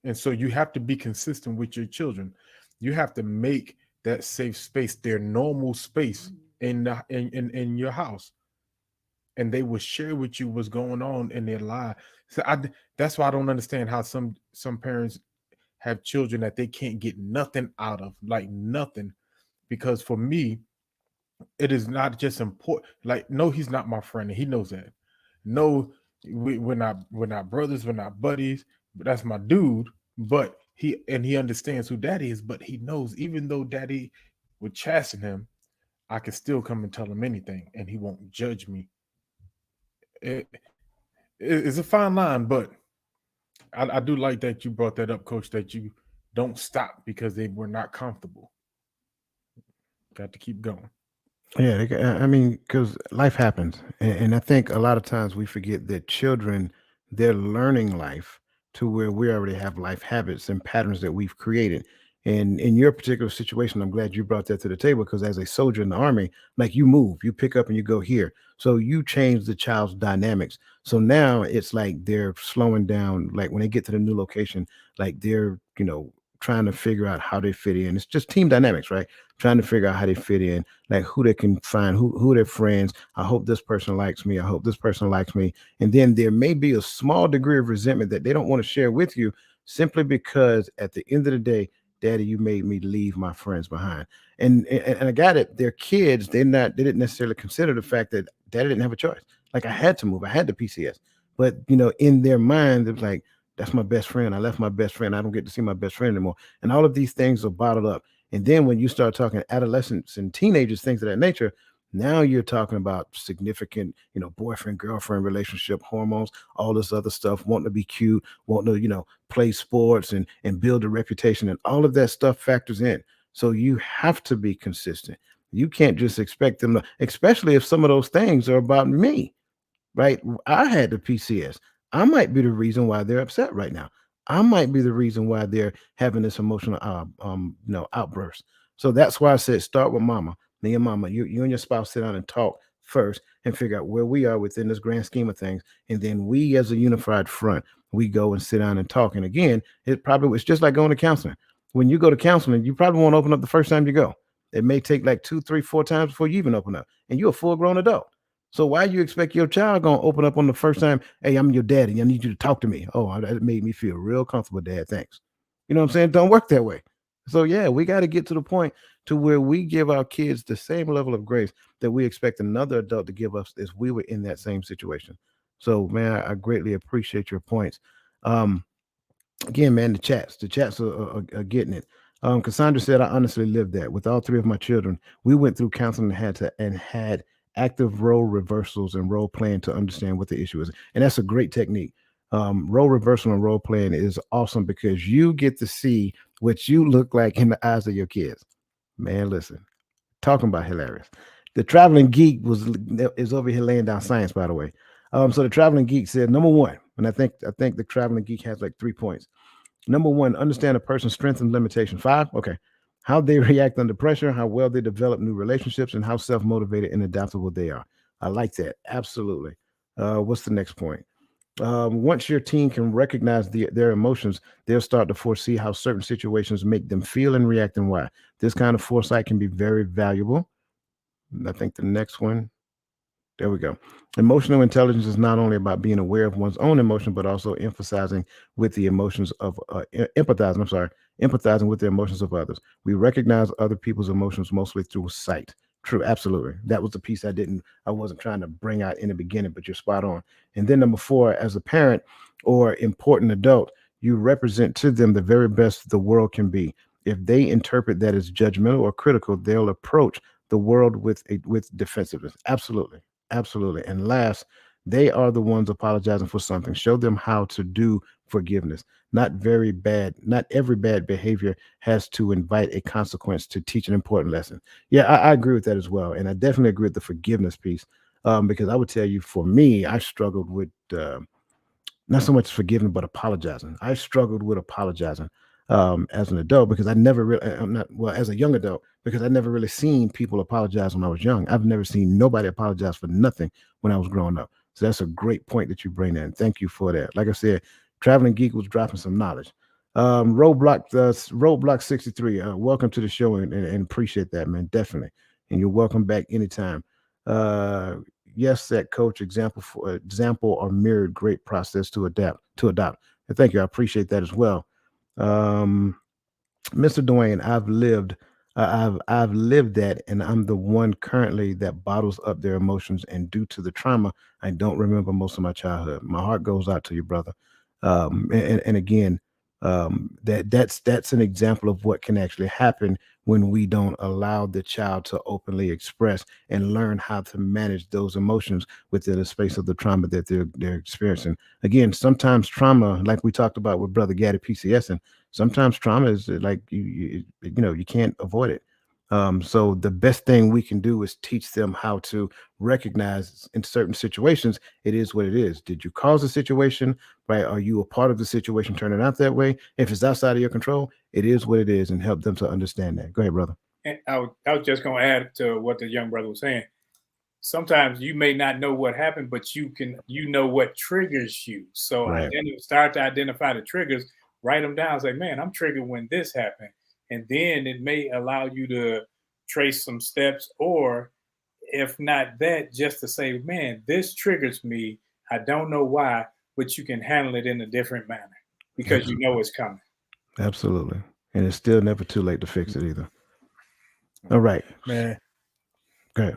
And so you have to be consistent with your children. You have to make that safe space their normal space in your house. and they will share with you what's going on in their life. So that's why I don't understand how some parents have children that they can't get nothing out of, like nothing. Because for me, it is not just important. Like, no, he's not my friend, and he knows that. No, we're not brothers, we're not buddies, but that's my dude. But he understands who daddy is, but he knows even though daddy would chasten him, I can still come and tell him anything, and he won't judge me. It's a fine line, but I do like that you brought that up, Coach, that you don't stop because they were not comfortable. Got to keep going. Yeah, I mean, because life happens, and I think a lot of times we forget that children, they're learning life to where we already have life habits and patterns that we've created. And in your particular situation, I'm glad you brought that to the table because as a soldier in the army, like you move, you pick up and you go here. So you change the child's dynamics. So now it's like they're slowing down, like when they get to the new location, like they're, trying to figure out how they fit in. It's just team dynamics, right? Trying to figure out how they fit in, like who they can find, who their friends. I hope this person likes me. I hope this person likes me. And then there may be a small degree of resentment that they don't want to share with you simply because at the end of the day, Daddy, you made me leave my friends behind. And I got it. They're kids. They didn't necessarily consider the fact that Daddy didn't have a choice. Like I had to move. I had the PCS. But in their mind, it was like, that's my best friend. I left my best friend. I don't get to see my best friend anymore. And all of these things are bottled up. And then when you start talking adolescents and teenagers, things of that nature, now you're talking about significant, boyfriend, girlfriend relationship, hormones, all this other stuff, wanting to be cute, wanting to, play sports and build a reputation, and all of that stuff factors in. So you have to be consistent. You can't just expect them to, especially if some of those things are about me, right? I had the PCS. I might be the reason why they're upset right now. I might be the reason why they're having this emotional, outburst. So that's why I said start with mama. Me and mama, you and your spouse sit down and talk first and figure out where we are within this grand scheme of things. And then we as a unified front, we go and sit down and talk. And again, it's just like going to counseling. When you go to counseling, you probably won't open up the first time you go. It may take like 2, 3, 4 times before you even open up. And you're a full grown adult. So why you expect your child gonna open up on the first time? Hey, I'm your daddy. I need you to talk to me. Oh, that made me feel real comfortable, Dad. Thanks. You know what I'm saying? Don't work that way. So yeah, we got to get to the point to where we give our kids the same level of grace that we expect another adult to give us as we were in that same situation. So man, I greatly appreciate your points. Again, man, the chats are getting it. Cassandra said, I honestly lived that with all 3 of my children. We went through counseling and had active role reversals and role playing to understand what the issue is. And that's a great technique. Role reversal and role playing is awesome because you get to see what you look like in the eyes of your kids. Man, listen, talking about hilarious. The Traveling Geek is over here laying down science, by the way. So the Traveling Geek said, number 1, and I think the Traveling Geek has like 3 points. Number 1, understand a person's strengths and limitation. 5, okay. How they react under pressure, how well they develop new relationships, and how self-motivated and adaptable they are. I like that. Absolutely. What's the next point? Once your teen can recognize their emotions, they'll start to foresee how certain situations make them feel and react and why. This kind of foresight can be very valuable. I think the next one, there we go. Emotional intelligence is not only about being aware of one's own emotion, but also empathizing with the emotions of empathizing with the emotions of others. We recognize other people's emotions mostly through sight. True, absolutely. That was the piece I wasn't trying to bring out in the beginning, but you're spot on. And then number 4, as a parent or important adult, you represent to them the very best the world can be. If they interpret that as judgmental or critical, they'll approach the world with defensiveness. Absolutely. Absolutely. And last, they are the ones apologizing for something. Show them how to do forgiveness. Not every bad behavior has to invite a consequence to teach an important lesson. Yeah, I agree with that as well. And I definitely agree with the forgiveness piece because I would tell you, for me, I struggled with not so much forgiving, but apologizing. I struggled with apologizing as an adult because as a young adult, because I never really seen people apologize when I was young. I've never seen nobody apologize for nothing when I was growing up. So that's a great point that you bring in. Thank you for that. Like I said, Traveling Geek was dropping some knowledge. Roadblock 63, welcome to the show and appreciate that, man. Definitely. And you're welcome back anytime. yes, that coach example or mirrored great process to adopt. And thank you. I appreciate that as well. Mr. Dwayne, I've lived that, and I'm the one currently that bottles up their emotions, and due to the trauma, I don't remember most of my childhood. My heart goes out to you, brother. And again, that's an example of what can actually happen when we don't allow the child to openly express and learn how to manage those emotions within the space of the trauma that they're experiencing. Again, sometimes trauma, like we talked about with Brother Gaddy PCS, and sometimes trauma is like you can't avoid it. So the best thing we can do is teach them how to recognize in certain situations it is what it is. Did you cause the situation? Right? Are you a part of the situation turning out that way? If it's outside of your control, it is what it is, and help them to understand that. Go ahead, brother. And I was just going to add to what the young brother was saying. Sometimes you may not know what happened, but you know what triggers you. So Right. start to identify the triggers, write them down. Say, man, I'm triggered when this happened. And then it may allow you to trace some steps, or if not that, just to say, man, this triggers me. I don't know why, but you can handle it in a different manner because you know it's coming. Absolutely. And it's still never too late to fix it either. All right. Man. Go ahead.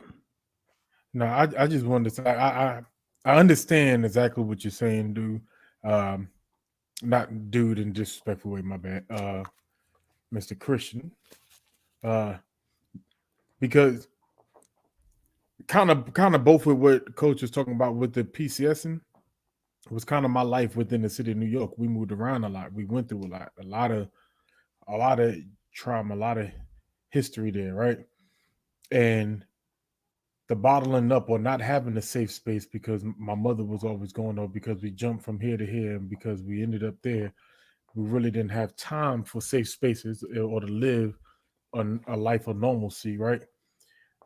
No, I just wanted to say I understand exactly what you're saying, dude. Not dude in disrespectful way, my bad. Mr. Christian. Because kind of both with what Coach was talking about with the PCSing, it was kind of my life within the city of New York. We moved around a lot. We went through a lot of trauma, a lot of history there, right? And the bottling up or not having a safe space because my mother was always going on, because we jumped from here to here, and because we ended up there, we really didn't have time for safe spaces or to live a life of normalcy, right?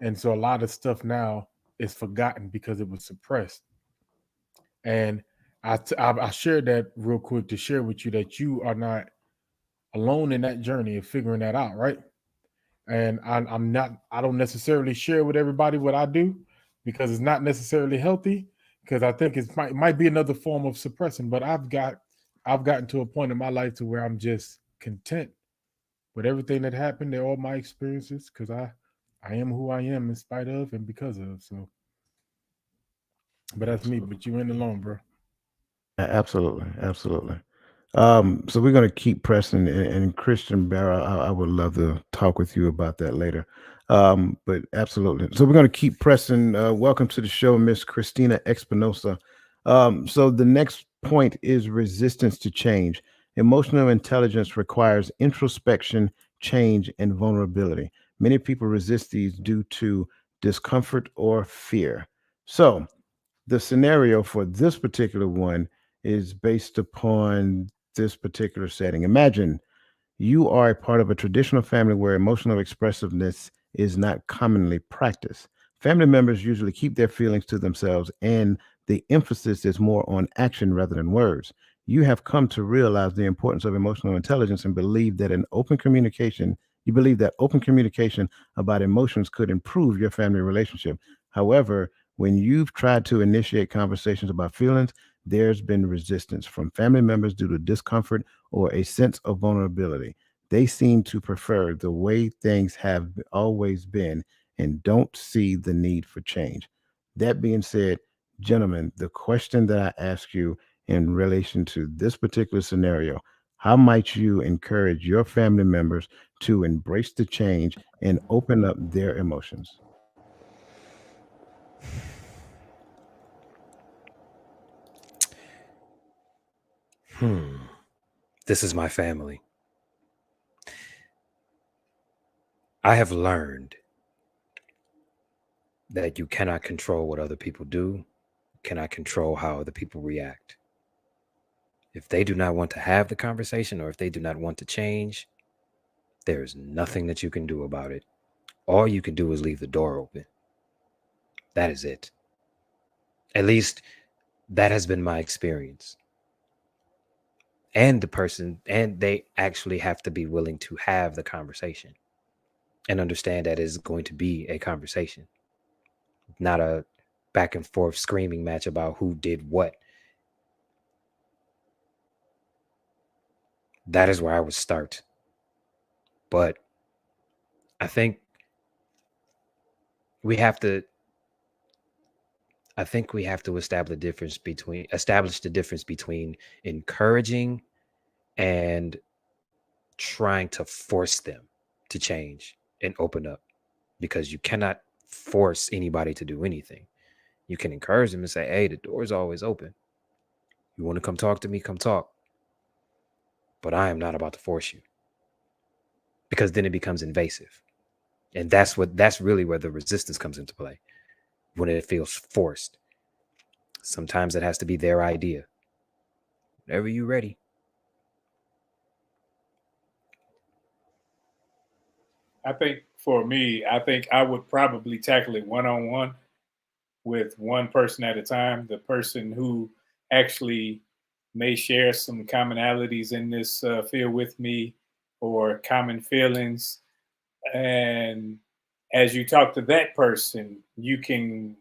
And so a lot of stuff now is forgotten because it was suppressed. And I shared that real quick to share with you that you are not alone in that journey of figuring that out, right? And I don't necessarily share with everybody what I do because it's not necessarily healthy, because I think it might be another form of suppressing. But I've gotten to a point in my life to where I'm just content with everything that happened. They're all my experiences, because I am who I am in spite of and because of. So, but that's me. But you ain't alone, bro. Absolutely. So we're going to keep pressing, and Christian Barra, I would love to talk with you about that later. But absolutely. So we're going to keep pressing. Welcome to the show, Miss Christina Espinosa. So the next point is resistance to change. Emotional intelligence requires introspection, change, and vulnerability. Many people resist these due to discomfort or fear. So the scenario for this particular one is based upon this particular setting. Imagine you are a part of a traditional family where emotional expressiveness is not commonly practiced. Family members usually keep their feelings to themselves, and the emphasis is more on action rather than words. You have come to realize the importance of emotional intelligence and believe that you believe that open communication about emotions could improve your family relationship. However, when you've tried to initiate conversations about feelings, there's been resistance from family members due to discomfort or a sense of vulnerability. They seem to prefer the way things have always been and don't see the need for change. That being said, gentlemen, the question that I ask you in relation to this particular scenario, how might you encourage your family members to embrace the change and open up their emotions? This is my family. I have learned that you cannot control what other people do, cannot control how other people react. If they do not want to have the conversation, or if they do not want to change, there is nothing that you can do about it. All you can do is leave the door open. That is it. At least that has been my experience. And they actually have to be willing to have the conversation and understand that it's going to be a conversation, not a back and forth screaming match about who did what. That is where I would start. But I think we have to establish the difference between encouraging and trying to force them to change and open up, because you cannot force anybody to do anything. You can encourage them and say, hey, the door is always open. You want to come talk to me, come talk. But I am not about to force you, because then it becomes invasive. And that's really where the resistance comes into play, when it feels forced. Sometimes it has to be their idea. Whenever you're ready. I think for me, I would probably tackle it one-on-one with one person at a time. The person who actually may share some commonalities in this field with me, or common feelings. And as you talk to that person, you can,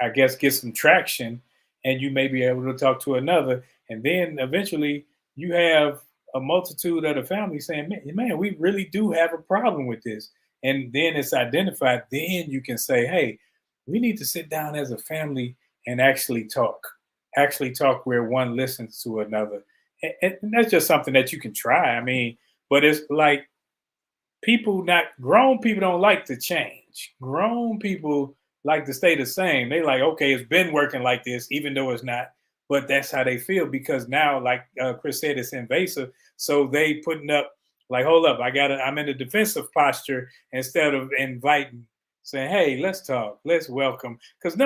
I guess, get some traction, and you may be able to talk to another. And then eventually you have a multitude of the family saying, man, we really do have a problem with this. And then it's identified. Then you can say, hey, we need to sit down as a family and actually talk where one listens to another. And that's just something that you can try. I mean, but it's like, grown people don't like to change. Grown people like to stay the same. They like, okay, it's been working like this, even though it's not. But that's how they feel, because now, like Chris said, it's invasive. So they putting up like, hold up, I'm in a defensive posture instead of inviting, saying, hey, let's talk, let's welcome, because we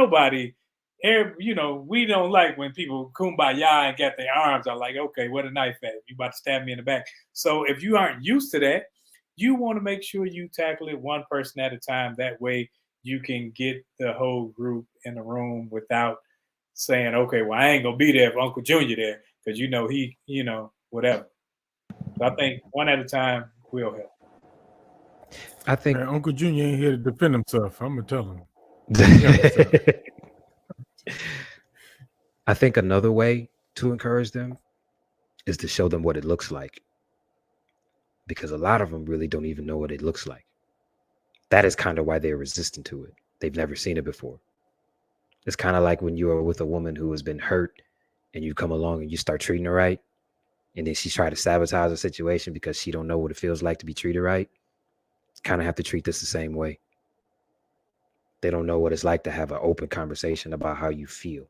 don't like when people kumbaya and get their arms out like, okay, what a knife at? You about to stab me in the back. So if you aren't used to that, you want to make sure you tackle it one person at a time. That way you can get the whole group in the room without saying, okay, well, I ain't going to be there if Uncle Junior there, because whatever. So I think one at a time will help. I think Uncle Junior ain't here to defend himself. I'm going to tell him. I think another way to encourage them is to show them what it looks like, because a lot of them really don't even know what it looks like. That is kind of why they're resistant to it. They've never seen it before. It's kind of like when you are with a woman who has been hurt and you come along and you start treating her right, and then she tries to sabotage the situation because she don't know what it feels like to be treated right. Kind of have to treat this the same way. They don't know what it's like to have an open conversation about how you feel.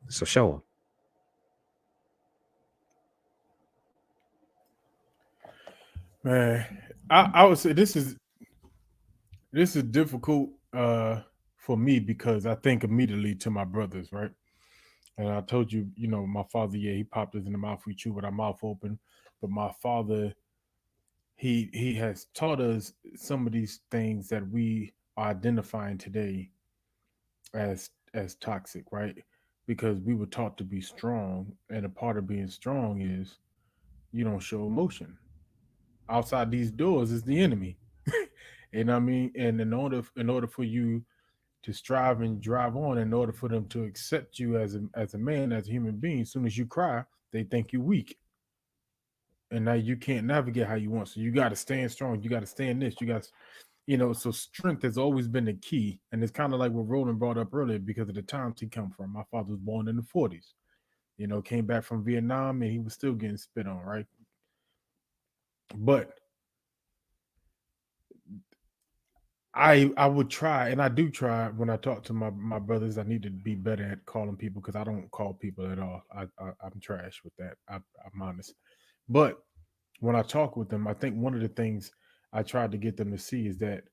So show them. Man, I would say this is difficult for me, because I think immediately to my brothers, right? And I told you, my father, he popped us in the mouth. We chew with our mouth open. But my father, he has taught us some of these things that we are identifying today as toxic, right? Because we were taught to be strong, and a part of being strong is you don't show emotion. Outside these doors is the enemy. You know what I mean? And in order for you to strive and drive on, in order for them to accept you as a man, as a human being, as soon as you cry, they think you weak. And now you can't navigate how you want. So you got to stand strong. You got to stand this. You got to, so strength has always been the key. And it's kind of like what Roland brought up earlier, because of the times he come from. My father was born in the 40s, came back from Vietnam, and he was still getting spit on, right? But I would try, and I do try when I talk to my brothers. I need to be better at calling people, because I don't call people at all. I'm trash with that. I'm honest. But when I talk with them, I think one of the things I tried to get them to see is that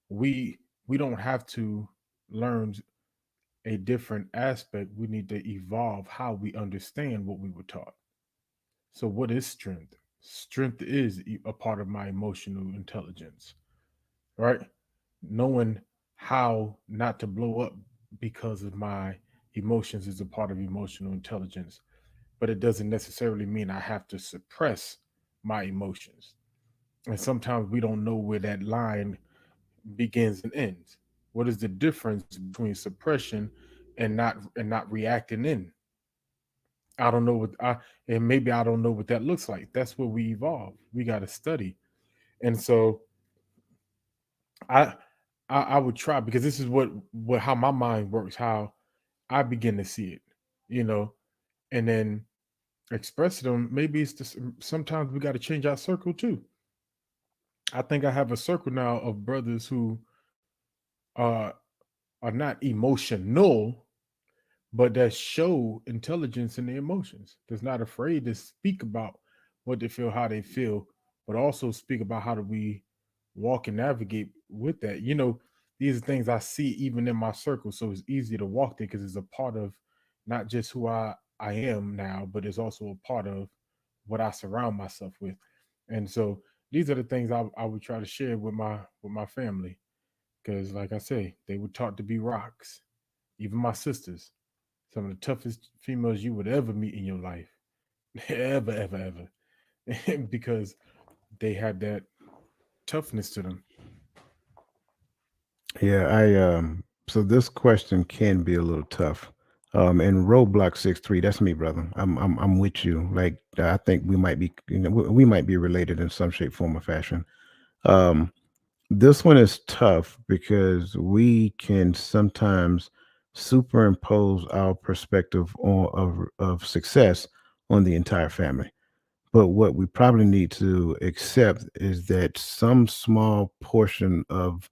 we don't have to learn a different aspect. We need to evolve how we understand what we were taught. So what is strength? Strength is a part of my emotional intelligence, right? Knowing how not to blow up because of my emotions is a part of emotional intelligence, but it doesn't necessarily mean I have to suppress my emotions. And sometimes we don't know where that line begins and ends. What is the difference between suppression and not reacting in? I don't know and maybe I don't know what that looks like. That's where we evolve. We got to study. And so I I would try, because this is what how my mind works, how I begin to see it, you know, and then express it on. Maybe it's just sometimes we got to change our circle too. I think I have a circle now of brothers who are are not emotional, but that show intelligence in their emotions. That's not afraid to speak about what they feel, how they feel, but also speak about how do we walk and navigate with that. These are things I see even in my circle, so it's easy to walk there because it's a part of not just who I am now, but it's also a part of what I surround myself with. And so these are the things I would try to share with my family, because like I say, they were taught to be rocks. Even my sisters, some of the toughest females you would ever meet in your life, ever, ever, ever, because they had that toughness to them. Yeah, so this question can be a little tough. And Roadblock 63, that's me, brother. I'm with you. Like I think we might be, we might be related in some shape, form, or fashion. Um, this one is tough because we can sometimes superimpose our perspective of success on the entire family. But what we probably need to accept is that some small portion of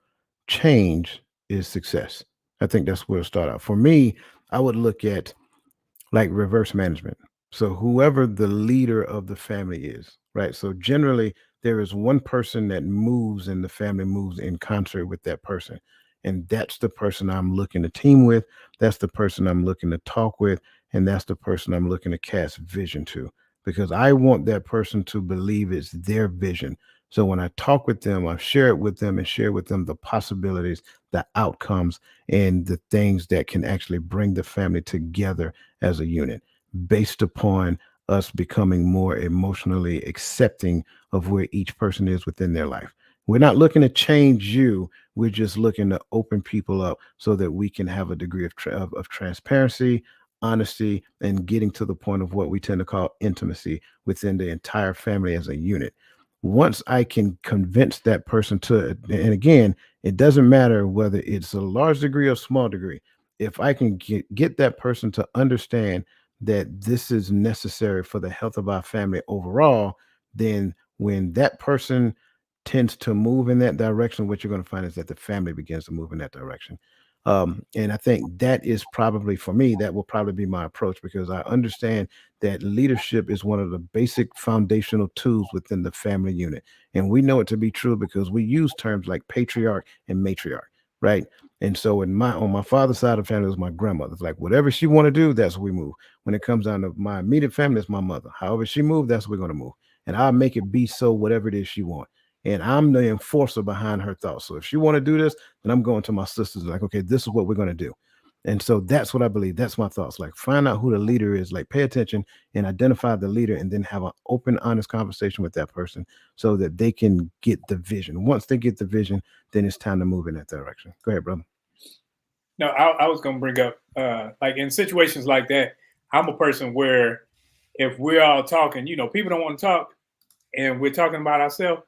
change is success. I think that's where it start out. For me, I would look at like reverse management. So whoever the leader of the family is, right? So generally there is one person that moves and the family moves in concert with that person. And that's the person I'm looking to team with. That's the person I'm looking to talk with. And that's the person I'm looking to cast vision to, because I want that person to believe it's their vision. So when I talk with them, I share it with them and share with them the possibilities, the outcomes, and the things that can actually bring the family together as a unit based upon us becoming more emotionally accepting of where each person is within their life. We're not looking to change you. We're just looking to open people up so that we can have a degree of transparency, honesty, and getting to the point of what we tend to call intimacy within the entire family as a unit. Once I can convince that person to, and again, it doesn't matter whether it's a large degree or small degree, if I can get that person to understand that this is necessary for the health of our family overall, then when that person tends to move in that direction, what you're going to find is that the family begins to move in that direction. And I think that is probably, for me, that will probably be my approach, because I understand that leadership is one of the basic foundational tools within the family unit. And we know it to be true because we use terms like patriarch and matriarch, right? And so on my father's side of the family, it was my grandmother. It's like whatever she want to do, that's what we move. When it comes down to my immediate family, it's my mother. However she moved, that's what we're going to move. And I'll make it be so, whatever it is she wants. And I'm the enforcer behind her thoughts. So if she want to do this, then I'm going to my sisters like, okay, this is what we're going to do. And so that's what I believe. That's my thoughts. Like find out who the leader is, like pay attention and identify the leader, and then have an open, honest conversation with that person so that they can get the vision. Once they get the vision, then it's time to move in that direction. Go ahead, brother. No, I was going to bring up, like in situations like that, I'm a person where if we're all talking, people don't want to talk and we're talking about ourselves,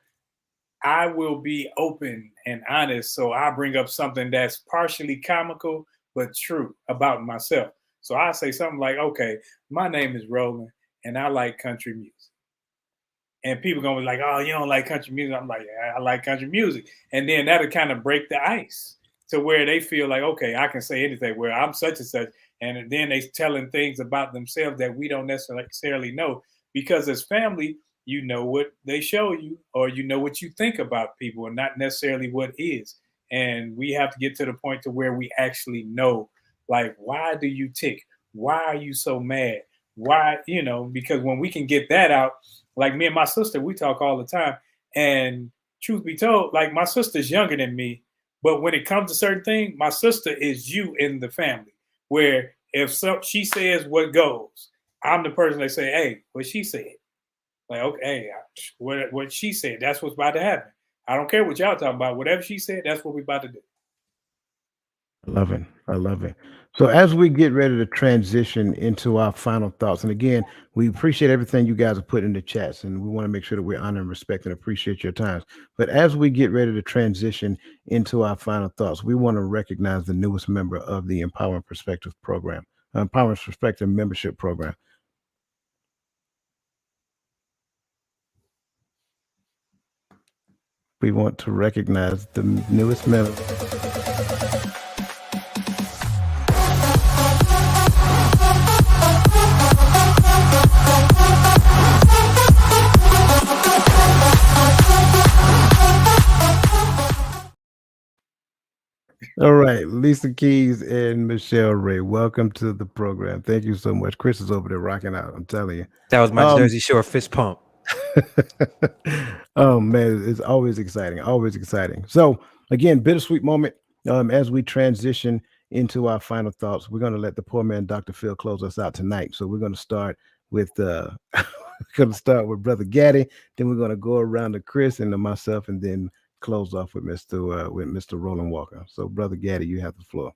I will be open and honest. So I bring up something that's partially comical, but true about myself. So I say something like, okay, my name is Roland and I like country music. And people gonna be like, oh, you don't like country music. I'm like, yeah, I like country music. And then that'll kind of break the ice to where they feel like, okay, I can say anything, where I'm such and such. And then they telling things about themselves that we don't necessarily know. Because as family, you know what they show you, or you know what you think about people, and not necessarily what is. And we have to get to the point to where we actually know, like, why do you tick? Why are you so mad? Why, because when we can get that out, like me and my sister, we talk all the time. And truth be told, like my sister's younger than me, but when it comes to certain things, my sister is you in the family. Where if she says what goes, I'm the person that say, hey, what she said. Like, okay, what she said, that's what's about to happen. I don't care what y'all talking about. Whatever she said, that's what we about to do. Love it. I love it. So as we get ready to transition into our final thoughts, and again, we appreciate everything you guys have put in the chats, and we want to make sure that we honor and respect and appreciate your times. But as we get ready to transition into our final thoughts, we want to recognize the newest member of the Empowerment Perspective program, Empowerment Perspective membership program. We want to recognize the newest member. All right, Lisa Keys and Michelle Ray, welcome to the program. Thank you so much. Chris is over there rocking out. I'm telling you. That was my Um, Jersey Shore fist pump. Oh man, it's always exciting, always exciting. So again, bittersweet moment. As we transition into our final thoughts, we're going to let the poor man Dr. Phil close us out tonight. So we're going to start with we're going to start with Brother Gaddy, then we're going to go around to Chris and to myself, and then close off with Mr. Roland Walker. So Brother Gaddy, you have the floor.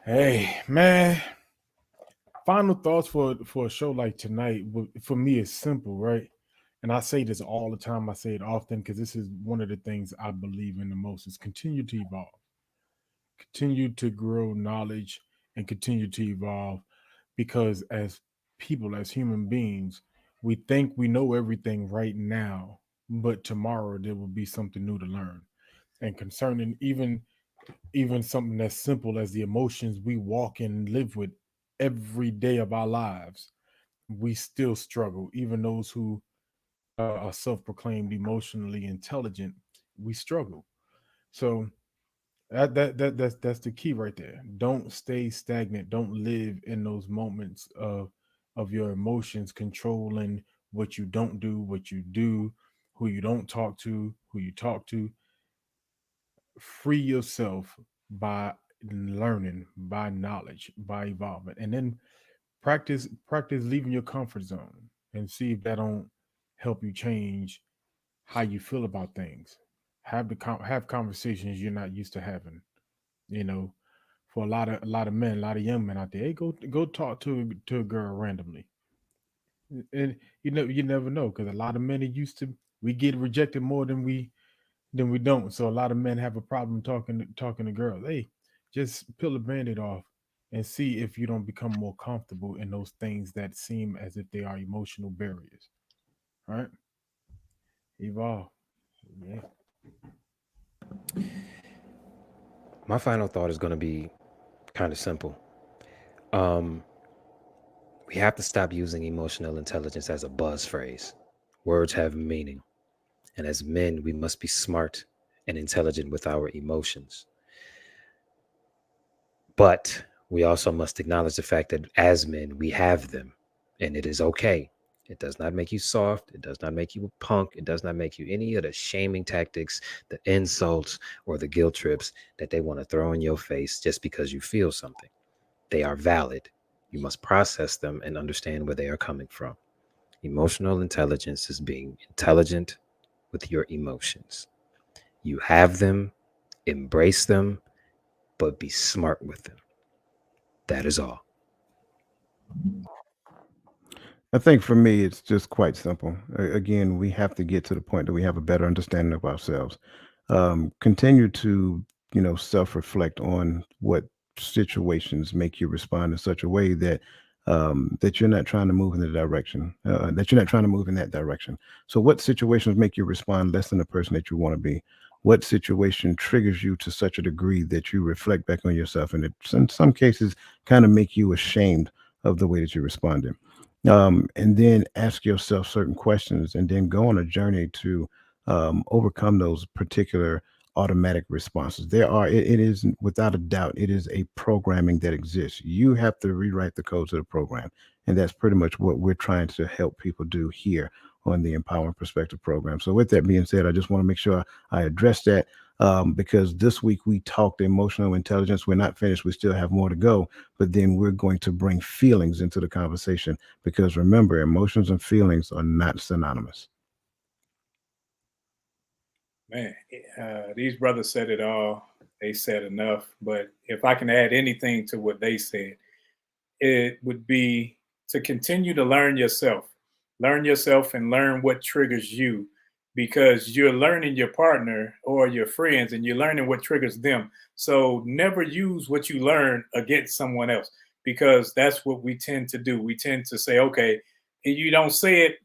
Hey, man. Final thoughts for a show like tonight, for me, is simple, right? And I say this all the time. I say it often because this is one of the things I believe in the most: is continue to evolve, continue to grow knowledge, and continue to evolve. Because as people, as human beings, we think we know everything right now, but tomorrow there will be something new to learn. And concerning even something as simple as the emotions we walk and live with every day of our lives, we still struggle. Even those who are self-proclaimed emotionally intelligent, we struggle. So that's the key right there. Don't stay stagnant. Don't live in those moments of your emotions controlling what you don't do, what you do, who you don't talk to, who you talk to. Free yourself by learning, by knowledge, by evolvement, and then practice leaving your comfort zone and see if that don't help you change how you feel about things. Have conversations you're not used to having. You know, for a lot of men, a lot of young men out there, hey, go talk to a girl randomly, and you never know, because a lot of men are used to, we get rejected more than we don't. So a lot of men have a problem talking to girls. Hey, just peel the band-aid off and see if you don't become more comfortable in those things that seem as if they are emotional barriers. All right? Evolve. Yeah. My final thought is going to be kind of simple. Um, we have to stop using emotional intelligence as a buzz phrase. Words have meaning. And as men, we must be smart and intelligent with our emotions. But we also must acknowledge the fact that as men, we have them, and it is okay. It does not make you soft. It does not make you a punk. It does not make you any of the shaming tactics, the insults, or the guilt trips that they want to throw in your face just because you feel something. They are valid. You must process them and understand where they are coming from. Emotional intelligence is being intelligent with your emotions. You have them, embrace them, but be smart with them. That is all. I think for me, it's just quite simple. Again, we have to get to the point that we have a better understanding of ourselves. Continue to, self-reflect on what situations make you respond in such a way that that you're not trying to move in the direction, that you're not trying to move in that direction. So, what situations make you respond less than the person that you want to be? What situation triggers you to such a degree that you reflect back on yourself, and it's in some cases kind of make you ashamed of the way that you responded? And then ask yourself certain questions, and then go on a journey to overcome those particular automatic responses. It is without a doubt, it is a programming that exists. You have to rewrite the codes of the program. And that's pretty much what we're trying to help people do here on the Empowerment Perspective program. So, with that being said, I just want to make sure I address that, because this week we talked emotional intelligence. We're not finished. We still have more to go, but then we're going to bring feelings into the conversation, because remember, emotions and feelings are not synonymous. Man, these brothers said it all. They said enough. But if I can add anything to what they said, it would be to continue to learn yourself. Learn yourself and learn what triggers you, because you're learning your partner or your friends and you're learning what triggers them. So never use what you learn against someone else, because that's what we tend to do. We tend to say, okay, and you don't say it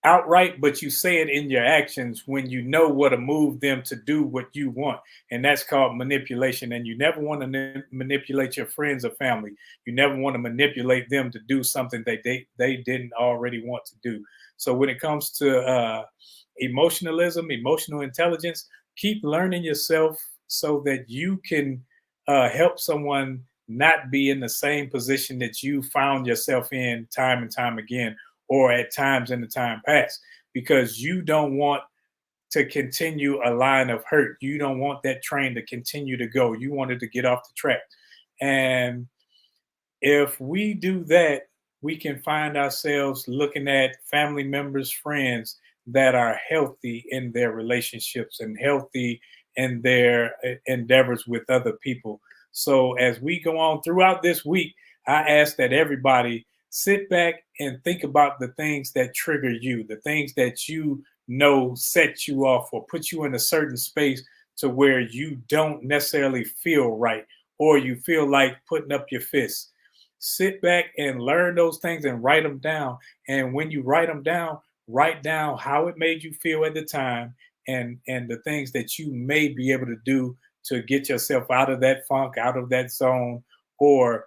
outright, but you say it in your actions when you know what to move them to do what you want. And that's called manipulation. And you never want to manipulate your friends or family. You never want to manipulate them to do something that they didn't already want to do. So when it comes to emotionalism, emotional intelligence, keep learning yourself so that you can help someone not be in the same position that you found yourself in time and time again, or at times in the time past, because you don't want to continue a line of hurt. You don't want that train to continue to go. You want it to get off the track. And if we do that, we can find ourselves looking at family members, friends that are healthy in their relationships and healthy in their endeavors with other people. So as we go on throughout this week, I ask that everybody sit back and think about the things that trigger you, the things that you know set you off or put you in a certain space to where you don't necessarily feel right, or you feel like putting up your fists. Sit back and learn those things and write them down. And when you write them down, write down how it made you feel at the time, and the things that you may be able to do to get yourself out of that funk, out of that zone, or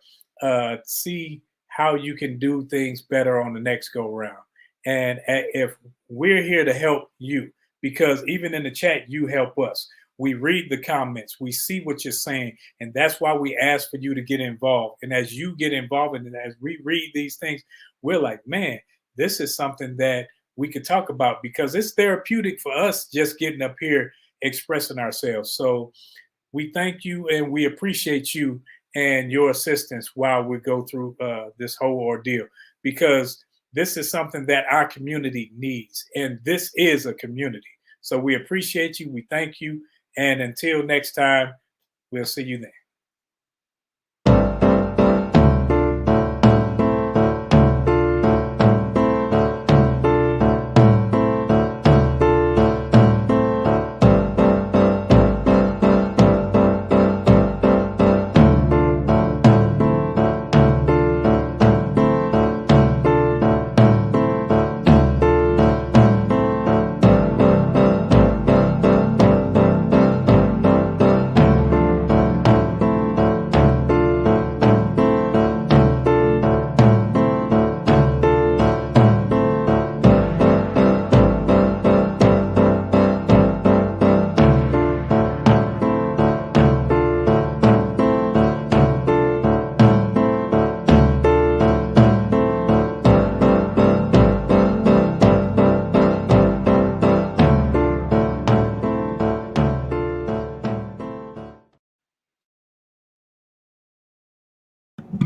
see how you can do things better on the next go round. And if we're here to help you, because even in the chat, you help us. We read the comments, we see what you're saying, and that's why we ask for you to get involved. And as you get involved, and as we read these things, we're like, man, this is something that we could talk about, because it's therapeutic for us just getting up here expressing ourselves. So we thank you and we appreciate you and your assistance while we go through this whole ordeal, because this is something that our community needs, and this is a community. So we appreciate you. We thank you. And until next time, we'll see you then.